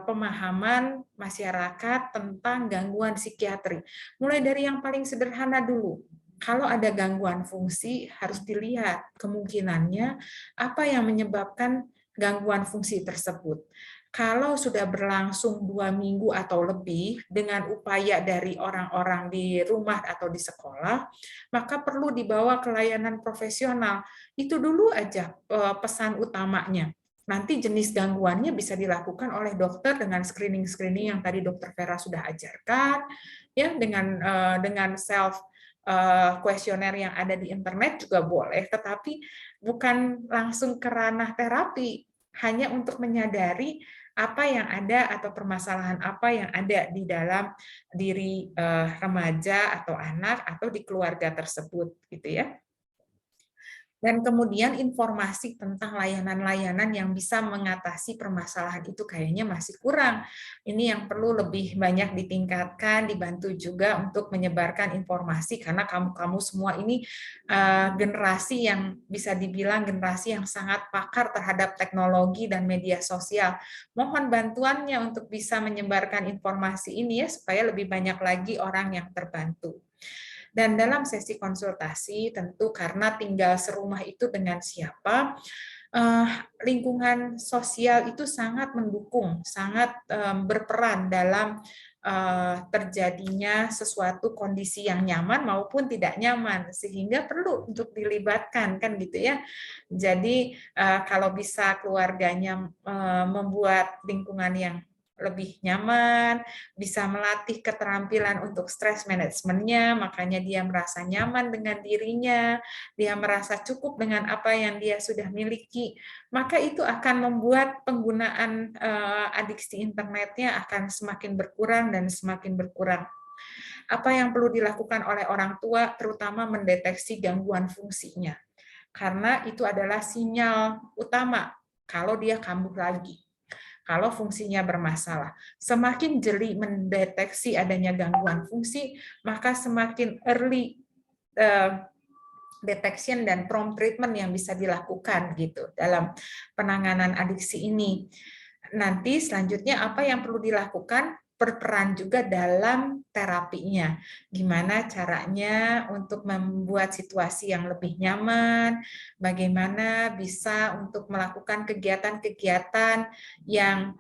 pemahaman masyarakat tentang gangguan psikiatri. Mulai dari yang paling sederhana dulu. Kalau ada gangguan fungsi, harus dilihat kemungkinannya apa yang menyebabkan gangguan fungsi tersebut. Kalau sudah berlangsung 2 minggu atau lebih dengan upaya dari orang-orang di rumah atau di sekolah, maka perlu dibawa ke layanan profesional. Itu dulu aja pesan utamanya. Nanti jenis gangguannya bisa dilakukan oleh dokter dengan screening-screening yang tadi Dokter Vera sudah ajarkan, ya, dengan self kuesioner yang ada di internet juga boleh, tetapi bukan langsung ke ranah terapi, hanya untuk menyadari apa yang ada atau permasalahan apa yang ada di dalam diri remaja atau anak atau di keluarga tersebut, gitu ya. Dan kemudian informasi tentang layanan-layanan yang bisa mengatasi permasalahan itu kayaknya masih kurang. Ini yang perlu lebih banyak ditingkatkan, dibantu juga untuk menyebarkan informasi, karena kamu semua ini generasi yang bisa dibilang generasi yang sangat pakar terhadap teknologi dan media sosial. Mohon bantuannya untuk bisa menyebarkan informasi ini ya, supaya lebih banyak lagi orang yang terbantu. Dan dalam sesi konsultasi tentu karena tinggal serumah itu dengan siapa, lingkungan sosial itu sangat mendukung, sangat berperan dalam terjadinya sesuatu kondisi yang nyaman maupun tidak nyaman, sehingga perlu untuk dilibatkan kan gitu ya. Jadi kalau bisa keluarganya membuat lingkungan yang lebih nyaman, bisa melatih keterampilan untuk stress management-nya, makanya dia merasa nyaman dengan dirinya, dia merasa cukup dengan apa yang dia sudah miliki, maka itu akan membuat penggunaan adiksi internetnya akan semakin berkurang dan semakin berkurang. Apa yang perlu dilakukan oleh orang tua, terutama mendeteksi gangguan fungsinya, karena itu adalah sinyal utama kalau dia kambuh lagi. Kalau fungsinya bermasalah, semakin jeli mendeteksi adanya gangguan fungsi, maka semakin early detection dan prompt treatment yang bisa dilakukan gitu dalam penanganan adiksi ini. Nanti selanjutnya apa yang perlu dilakukan, berperan juga dalam terapinya. Gimana caranya untuk membuat situasi yang lebih nyaman, bagaimana bisa untuk melakukan kegiatan-kegiatan yang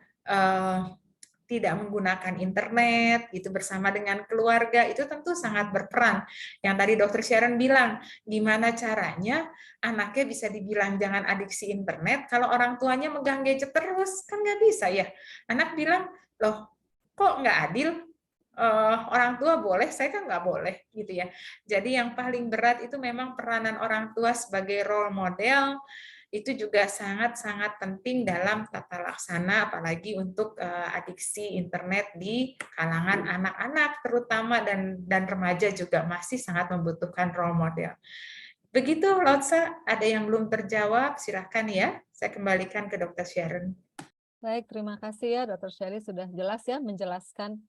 tidak menggunakan internet gitu bersama dengan keluarga, itu tentu sangat berperan. Yang tadi Dr. Sharon bilang, gimana caranya anaknya bisa dibilang jangan adiksi internet kalau orang tuanya megang gadget terus, kan nggak bisa ya. Anak bilang, loh kok nggak adil? Orang tua boleh, saya kan nggak boleh gitu ya. Jadi yang paling berat itu memang peranan orang tua sebagai role model, itu juga sangat-sangat penting dalam tata laksana, apalagi untuk adiksi internet di kalangan anak-anak terutama dan remaja juga masih sangat membutuhkan role model. Begitu, Lotsa, ada yang belum terjawab, silahkan ya. Saya kembalikan ke Dr. Sharon. Baik, terima kasih ya Dr. Shelly sudah jelas ya menjelaskan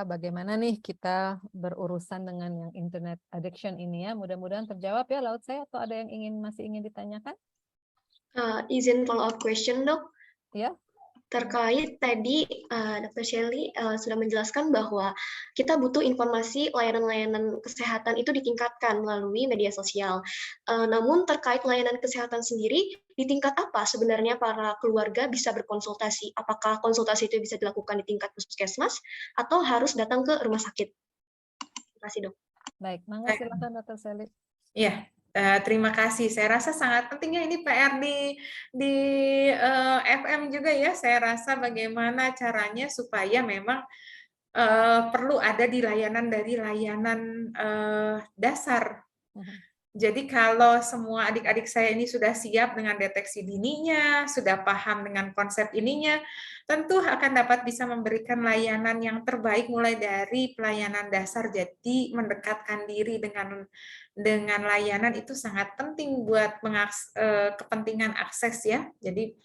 bagaimana nih kita berurusan dengan yang internet addiction ini ya. Mudah-mudahan terjawab ya Laut saya, atau ada yang masih ingin ditanyakan? Izin follow up question, Dok. Ya. Terkait tadi Dr. Shelly sudah menjelaskan bahwa kita butuh informasi layanan-layanan kesehatan itu ditingkatkan melalui media sosial. Namun terkait layanan kesehatan sendiri, di tingkat apa sebenarnya para keluarga bisa berkonsultasi? Apakah konsultasi itu bisa dilakukan di tingkat puskesmas atau harus datang ke rumah sakit? Terima kasih, Dok. Baik, mangga silakan Dr. Shelly. Iya. Terima kasih. Saya rasa sangat pentingnya ini PR di FM juga ya. Saya rasa bagaimana caranya supaya memang perlu ada di layanan dari layanan dasar. Jadi kalau semua adik-adik saya ini sudah siap dengan deteksi dininya, sudah paham dengan konsep ininya, tentu akan dapat bisa memberikan layanan yang terbaik mulai dari pelayanan dasar. Jadi mendekatkan diri dengan layanan itu sangat penting buat kepentingan akses ya. Jadi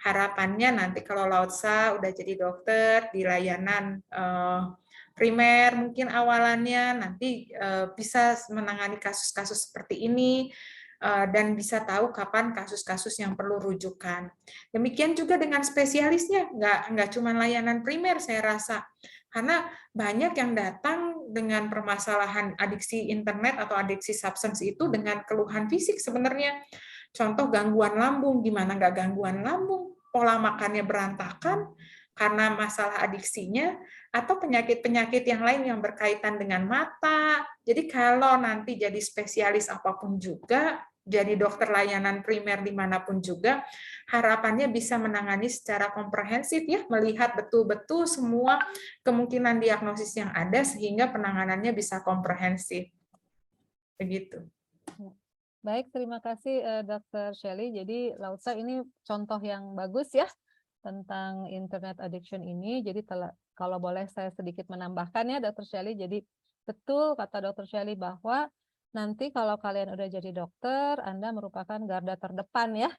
harapannya nanti kalau Lautsa udah jadi dokter di layanan primer mungkin awalannya, nanti bisa menangani kasus-kasus seperti ini dan bisa tahu kapan kasus-kasus yang perlu rujukan. Demikian juga dengan spesialisnya, nggak cuma layanan primer saya rasa, karena banyak yang datang dengan permasalahan adiksi internet atau adiksi substance itu dengan keluhan fisik sebenarnya. Contoh gangguan lambung, gimana nggak gangguan lambung, pola makannya berantakan karena masalah adiksinya, atau penyakit-penyakit yang lain yang berkaitan dengan mata. Jadi kalau nanti jadi spesialis apapun juga, jadi dokter layanan primer dimanapun juga, harapannya bisa menangani secara komprehensif ya, melihat betul-betul semua kemungkinan diagnosis yang ada sehingga penanganannya bisa komprehensif. Begitu. Baik, terima kasih Dr. Shelly. Jadi Lautsa ini contoh yang bagus ya tentang internet addiction ini. Jadi kalau boleh saya sedikit menambahkan ya Dr. Shelly, jadi betul kata Dr. Shelly bahwa nanti kalau kalian udah jadi dokter, Anda merupakan garda terdepan ya.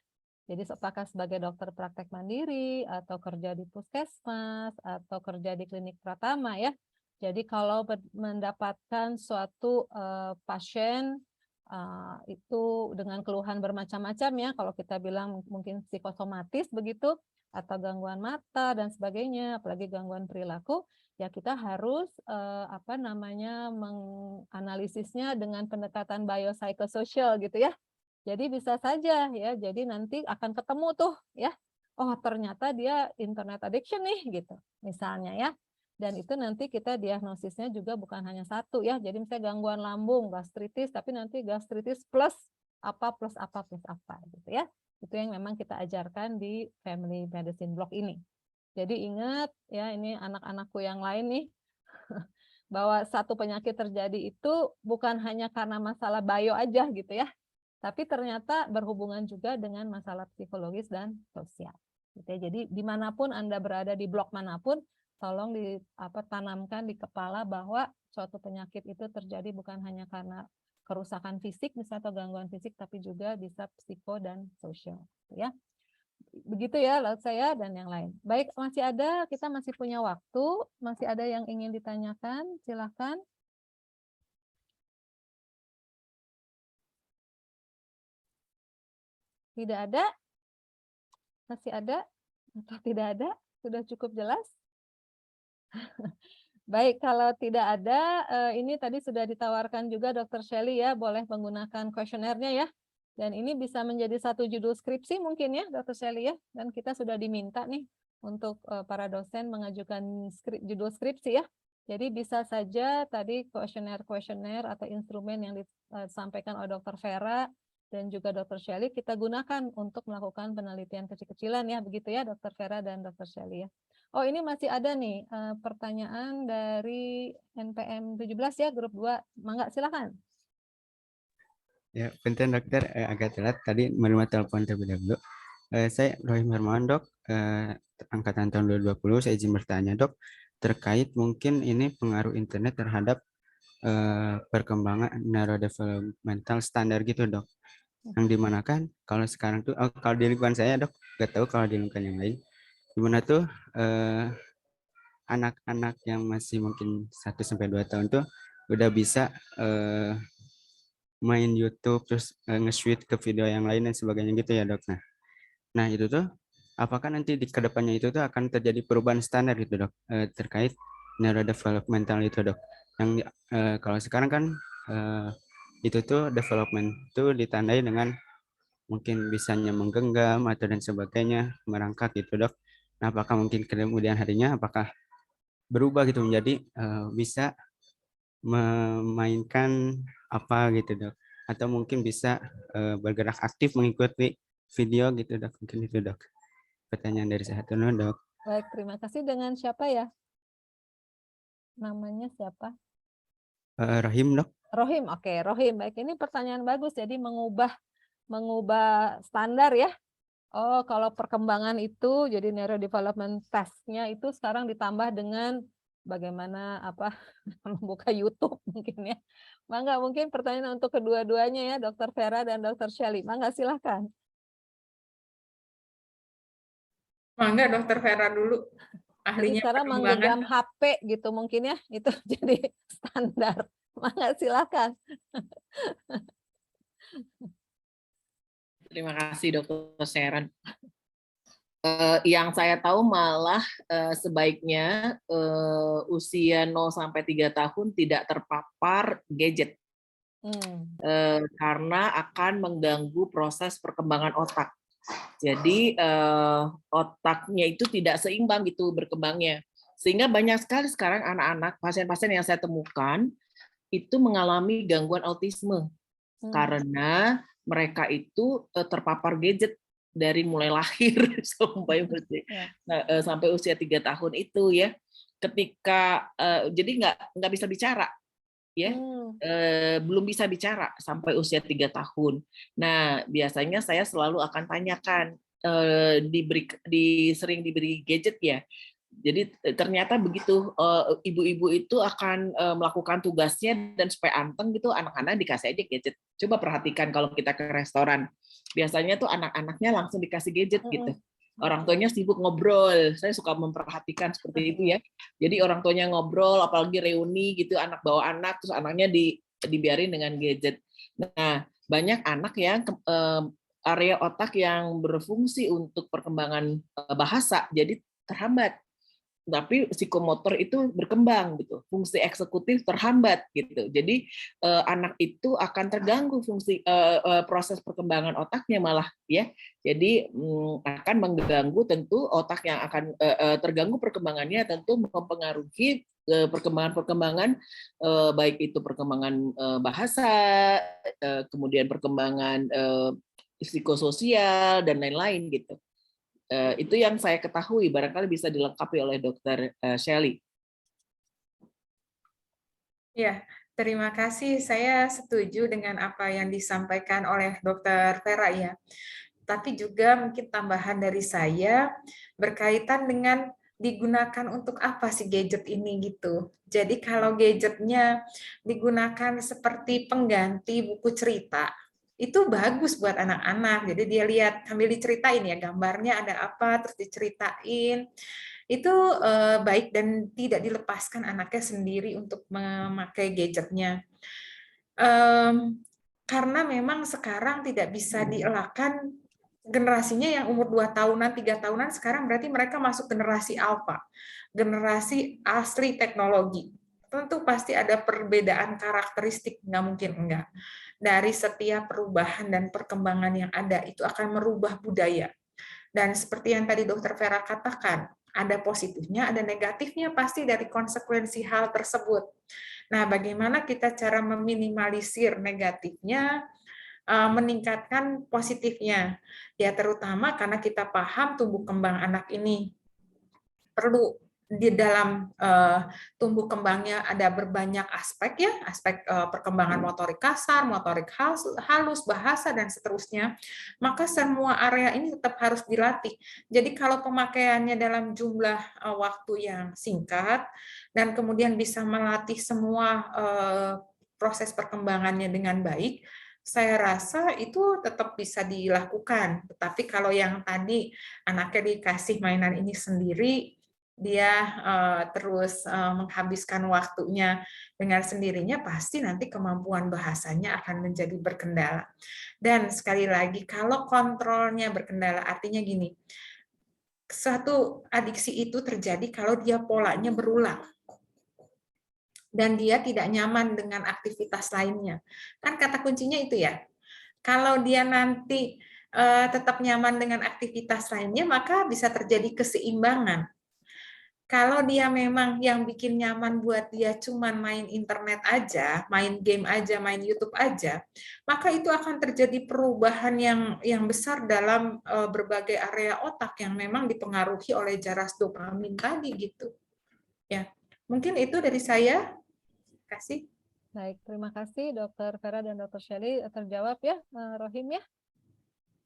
Jadi apakah sebagai dokter praktek mandiri, atau kerja di puskesmas, atau kerja di klinik pratama ya. Jadi kalau mendapatkan suatu pasien itu dengan keluhan bermacam-macam ya, kalau kita bilang mungkin psikosomatis begitu, atau gangguan mata dan sebagainya, apalagi gangguan perilaku, ya kita harus menganalisisnya dengan pendekatan biopsychosocial gitu ya. Jadi bisa saja ya, jadi nanti akan ketemu tuh ya, oh ternyata dia internet addiction nih gitu, misalnya ya. Dan itu nanti kita diagnosisnya juga bukan hanya satu ya. Jadi misalnya gangguan lambung, gastritis, tapi nanti gastritis plus apa gitu ya. Itu yang memang kita ajarkan di Family Medicine Block ini. Jadi ingat ya, ini anak-anakku yang lain nih, bahwa satu penyakit terjadi itu bukan hanya karena masalah bio aja gitu ya, tapi ternyata berhubungan juga dengan masalah psikologis dan sosial. Gitu ya. Jadi dimanapun Anda berada di blok manapun, tolong tanamkan di kepala bahwa suatu penyakit itu terjadi bukan hanya karena kerusakan fisik misalnya atau gangguan fisik, tapi juga bisa psiko dan sosial. Gitu ya. Begitu ya laut saya dan yang lain. Baik, kita masih punya waktu, masih ada yang ingin ditanyakan, silakan. Tidak ada? Masih ada? Atau tidak ada? Sudah cukup jelas? Baik, kalau tidak ada, ini tadi sudah ditawarkan juga Dr. Shelley ya, boleh menggunakan kuesionernya ya. Dan ini bisa menjadi satu judul skripsi mungkin ya, Dr. Shelley ya. Dan kita sudah diminta nih untuk para dosen mengajukan judul skripsi ya. Jadi bisa saja tadi kuesioner atau instrumen yang disampaikan oleh Dr. Vera dan juga Dr. Shelley kita gunakan untuk melakukan penelitian kecil-kecilan ya, begitu ya Dr. Vera dan Dr. Shelley ya. Oh, ini masih ada nih pertanyaan dari NPM 17 ya, grup 2. Mangga, silakan. Ya, punten dokter, agak telat tadi menerima telepon terlebih dahulu. Saya Rohim Hermawan, dok, angkatan tahun 2020. Saya izin bertanya, dok, terkait mungkin ini pengaruh internet terhadap perkembangan neurodevelopmental standar gitu, dok. Yang dimana kan kalau sekarang tuh, kalau di lingkungan saya, dok, nggak tahu kalau di lingkungan yang lain, dimana tuh anak-anak yang masih mungkin 1-2 tahun tuh udah bisa main YouTube terus nge-switch ke video yang lain dan sebagainya gitu ya, dok. Nah itu tuh apakah nanti di kedepannya itu tuh akan terjadi perubahan standar gitu, dok, terkait neurodevelopmental itu, dok. Yang kalau sekarang kan itu tuh development tuh ditandai dengan mungkin bisanya menggenggam atau dan sebagainya, merangkak gitu, dok. Nah apakah mungkin kemudian harinya apakah berubah gitu menjadi bisa memainkan apa gitu, dok, atau mungkin bisa bergerak aktif mengikuti video gitu, dok, mungkin itu, dok, pertanyaan dari saya tuh, dok. Baik, terima kasih. Dengan siapa ya? Namanya siapa? Rohim, dok. Rohim, oke, Rohim. Baik, ini pertanyaan bagus. Jadi mengubah standar ya. Oh, kalau perkembangan itu jadi neurodevelopment test-nya itu sekarang ditambah dengan bagaimana membuka YouTube mungkin ya. Mangga, mungkin pertanyaan untuk kedua-duanya ya, Dr. Vera dan Dr. Shelley. Mangga, silahkan. Mangga Dr. Vera dulu, Jadi ahlinya sekarang perkembangan. menggenggam HP gitu mungkin ya, itu jadi standar. Mangga, silahkan. Terima kasih Dr. Sharon. Yang saya tahu malah sebaiknya usia 0-3 tahun tidak terpapar gadget. Karena akan mengganggu proses perkembangan otak. Jadi otaknya itu tidak seimbang gitu berkembangnya. Sehingga banyak sekali sekarang anak-anak, pasien-pasien yang saya temukan itu mengalami gangguan autisme. Karena mereka itu terpapar gadget dari mulai lahir sampai usia 3 tahun itu ya. Ketika jadi nggak bisa bicara ya, belum bisa bicara sampai usia 3 tahun. Nah biasanya saya selalu akan tanyakan, sering diberi gadget ya. Jadi ternyata begitu, ibu-ibu itu akan melakukan tugasnya dan supaya anteng gitu anak-anak dikasih aja gadget. Coba perhatikan kalau kita ke restoran, biasanya tuh anak-anaknya langsung dikasih gadget gitu. Orang tuanya sibuk ngobrol. Saya suka memperhatikan seperti itu ya. Jadi orang tuanya ngobrol, apalagi reuni gitu, anak bawa anak, terus anaknya dibiarin dengan gadget. Nah, banyak anak yang area otak yang berfungsi untuk perkembangan bahasa jadi terhambat. tapi psikomotor itu berkembang gitu, fungsi eksekutif terhambat gitu. Jadi anak itu akan terganggu fungsi proses perkembangan otaknya malah ya. Jadi akan mengganggu tentu otak yang akan terganggu perkembangannya, tentu mempengaruhi perkembangan-perkembangan baik itu perkembangan bahasa, kemudian perkembangan psikososial dan lain-lain gitu. Itu yang saya ketahui, barangkali bisa dilengkapi oleh Dr. Shelley. Ya, terima kasih. Saya setuju dengan apa yang disampaikan oleh Dr. Vera ya. Tapi juga mungkin tambahan dari saya berkaitan dengan digunakan untuk apa sih gadget ini gitu. Jadi kalau gadgetnya digunakan seperti pengganti buku cerita, itu bagus buat anak-anak. Jadi dia lihat sambil diceritain ya, gambarnya ada apa, terus diceritain. Itu baik dan tidak dilepaskan anaknya sendiri untuk memakai gadgetnya. Karena memang sekarang tidak bisa dielakkan generasinya yang umur 2 tahunan, 3 tahunan, sekarang berarti mereka masuk generasi alpha, generasi asli teknologi. Tentu pasti ada perbedaan karakteristik, nggak mungkin enggak. Dari setiap perubahan dan perkembangan yang ada, itu akan merubah budaya. Dan seperti yang tadi Dr. Vera katakan, ada positifnya, ada negatifnya pasti dari konsekuensi hal tersebut. Nah, bagaimana kita cara meminimalisir negatifnya, meningkatkan positifnya? Ya, terutama karena kita paham tumbuh kembang anak ini perlu di dalam tumbuh kembangnya ada berbanyak aspek ya, aspek perkembangan motorik kasar, motorik halus, bahasa dan seterusnya. Maka semua area ini tetap harus dilatih. Jadi kalau pemakaiannya dalam jumlah waktu yang singkat dan kemudian bisa melatih semua proses perkembangannya dengan baik, saya rasa itu tetap bisa dilakukan. Tetapi kalau yang tadi anaknya dikasih mainan ini sendiri, dia terus menghabiskan waktunya dengan sendirinya, pasti nanti kemampuan bahasanya akan menjadi berkendala. Dan sekali lagi, kalau kontrolnya berkendala, artinya gini, suatu adiksi itu terjadi kalau dia polanya berulang dan dia tidak nyaman dengan aktivitas lainnya. Kan kata kuncinya itu ya. Kalau dia nanti tetap nyaman dengan aktivitas lainnya, maka bisa terjadi keseimbangan. Kalau dia memang yang bikin nyaman buat dia cuman main internet aja, main game aja, main YouTube aja, maka itu akan terjadi perubahan yang besar dalam berbagai area otak yang memang dipengaruhi oleh jaras dopamin tadi gitu. Ya, mungkin itu dari saya. Kasih. Baik, terima kasih Dr. Vera dan Dr. Shelley. Terjawab ya, Rohim ya?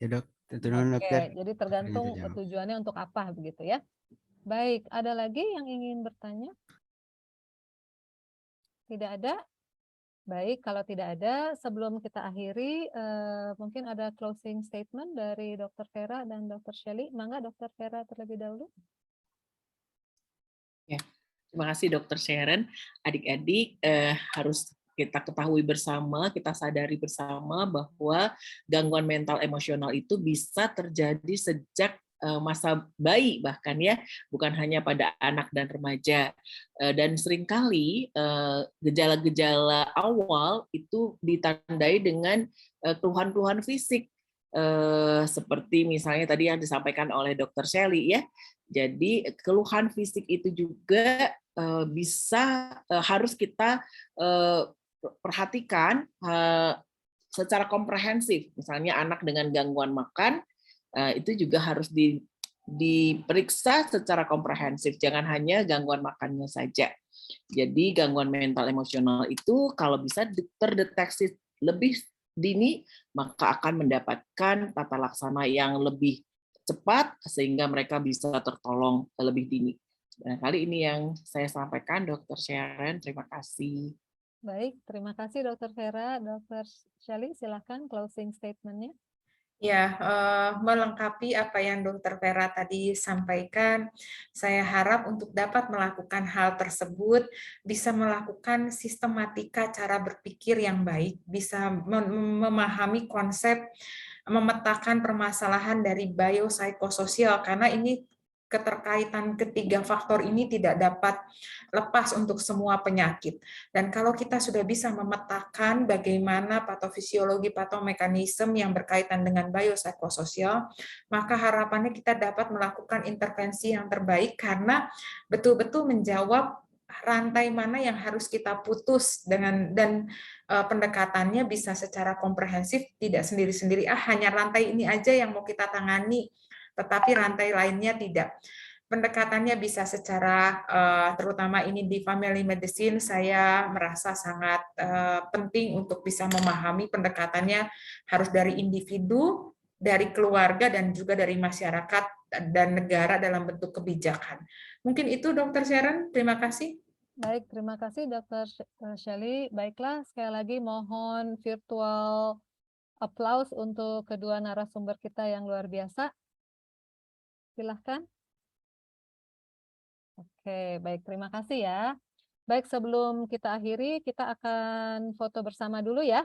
Ya dok, tentu Oke, dokter. jadi tergantung Terjawab. tujuannya untuk apa begitu ya. Baik, ada lagi yang ingin bertanya? Tidak ada? Baik, kalau tidak ada, sebelum kita akhiri, mungkin ada closing statement dari Dr. Vera dan Dr. Shelley. Mangga Dr. Vera terlebih dahulu. Ya, terima kasih Dr. Sharon. Adik-adik harus kita ketahui bersama, kita sadari bersama bahwa gangguan mental emosional itu bisa terjadi sejak masa bayi bahkan ya, bukan hanya pada anak dan remaja. Dan seringkali gejala-gejala awal itu ditandai dengan keluhan-keluhan fisik, seperti misalnya tadi yang disampaikan oleh Dr. Shelley ya. Jadi keluhan fisik itu juga bisa harus kita perhatikan secara komprehensif. Misalnya anak dengan gangguan makan itu juga harus diperiksa secara komprehensif, jangan hanya gangguan makannya saja. Jadi gangguan mental emosional itu kalau bisa terdeteksi lebih dini, maka akan mendapatkan tata laksana yang lebih cepat sehingga mereka bisa tertolong lebih dini. Barangkali ini yang saya sampaikan, Dr. Sharon. Terima kasih. Baik, terima kasih Dr. Vera. Dr. Shelley, silakan closing statement-nya. Ya, melengkapi apa yang Dr. Vera tadi sampaikan, saya harap untuk dapat melakukan hal tersebut, bisa melakukan sistematika cara berpikir yang baik, bisa memahami konsep, memetakan permasalahan dari biopsikososial, karena ini keterkaitan ketiga faktor ini tidak dapat lepas untuk semua penyakit. Dan kalau kita sudah bisa memetakan bagaimana patofisiologi, patomekanisme yang berkaitan dengan biopsikososial, maka harapannya kita dapat melakukan intervensi yang terbaik karena betul-betul menjawab rantai mana yang harus kita putus dan pendekatannya bisa secara komprehensif, tidak sendiri-sendiri, hanya rantai ini aja yang mau kita tangani, tetapi rantai lainnya tidak. Pendekatannya bisa secara, terutama ini di family medicine, saya merasa sangat penting untuk bisa memahami pendekatannya harus dari individu, dari keluarga, dan juga dari masyarakat dan negara dalam bentuk kebijakan. Mungkin itu Dr. Sharon, terima kasih. Baik, terima kasih Dr. Shelley. Baiklah, sekali lagi mohon virtual applause untuk kedua narasumber kita yang luar biasa. Silahkan. Oke, baik, terima kasih ya. Baik, sebelum kita akhiri, kita akan foto bersama dulu ya.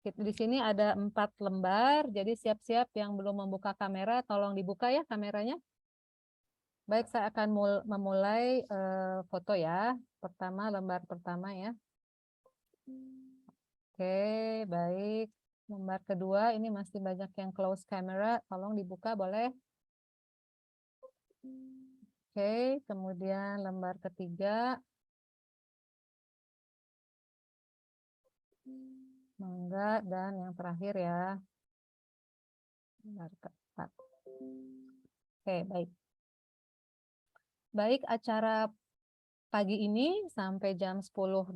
Di sini ada 4 lembar, jadi siap-siap yang belum membuka kamera, tolong dibuka ya kameranya. Baik, saya akan memulai foto ya. Pertama, lembar pertama ya. Oke, baik. Lembar kedua, ini masih banyak yang close camera, tolong dibuka boleh. Oke, kemudian lembar ketiga. Mangga, dan yang terakhir ya. Lembar keempat. Oke, baik. Baik, acara pagi ini sampai jam 10.20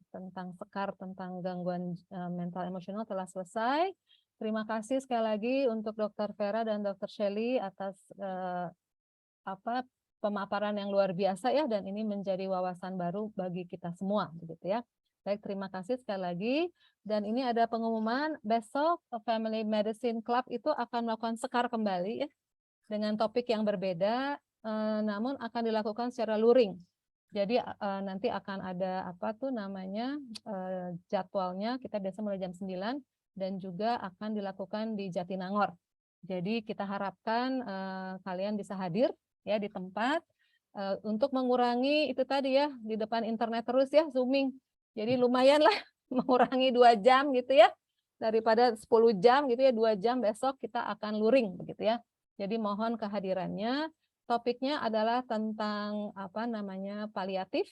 tentang sekar tentang gangguan mental emosional telah selesai. Terima kasih sekali lagi untuk Dr. Vera dan Dr. Shelley atas pemaparan yang luar biasa ya, dan ini menjadi wawasan baru bagi kita semua begitu ya. Baik, terima kasih sekali lagi. Dan ini ada pengumuman, besok Family Medicine Club itu akan melakukan sekar kembali ya, dengan topik yang berbeda, namun akan dilakukan secara luring. Jadi nanti akan ada jadwalnya, kita biasa mulai jam 9 dan juga akan dilakukan di Jatinangor. Jadi kita harapkan kalian bisa hadir ya di tempat untuk mengurangi itu tadi ya, di depan internet terus ya, zooming. Jadi lumayan lah mengurangi 2 jam gitu ya, daripada 10 jam gitu ya, 2 jam besok kita akan luring begitu ya. Jadi mohon kehadirannya. Topiknya adalah tentang paliatif.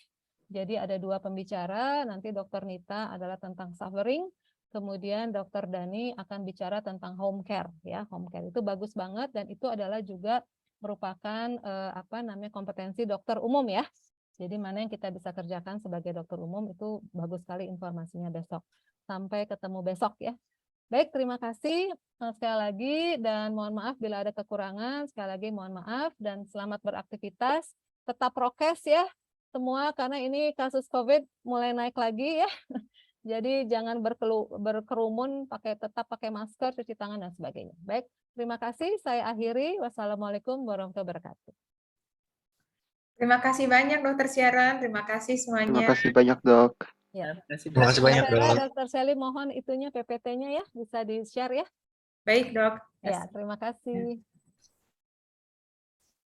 Jadi ada 2 pembicara, nanti Dr. Nita adalah tentang suffering, kemudian Dr. Dani akan bicara tentang home care ya. Home care itu bagus banget, dan itu adalah juga merupakan kompetensi dokter umum ya. Jadi mana yang kita bisa kerjakan sebagai dokter umum itu bagus sekali informasinya besok. Sampai ketemu besok ya. Baik, terima kasih sekali lagi, dan mohon maaf bila ada kekurangan. Sekali lagi mohon maaf, dan selamat beraktivitas. Tetap prokes ya semua, karena ini kasus COVID mulai naik lagi ya. Jadi jangan berkerumun, tetap pakai masker, cuci tangan dan sebagainya. Baik, terima kasih. Saya akhiri. Wassalamualaikum warahmatullahi wabarakatuh. Terima kasih banyak Dr. Sharon, terima kasih semuanya. Terima kasih banyak, Dok. Ya. Terima kasih banyak, Dok. Dr. Shelley, mohon itunya PPT-nya ya, bisa di-share ya. Baik, Dok. Ya, terima kasih.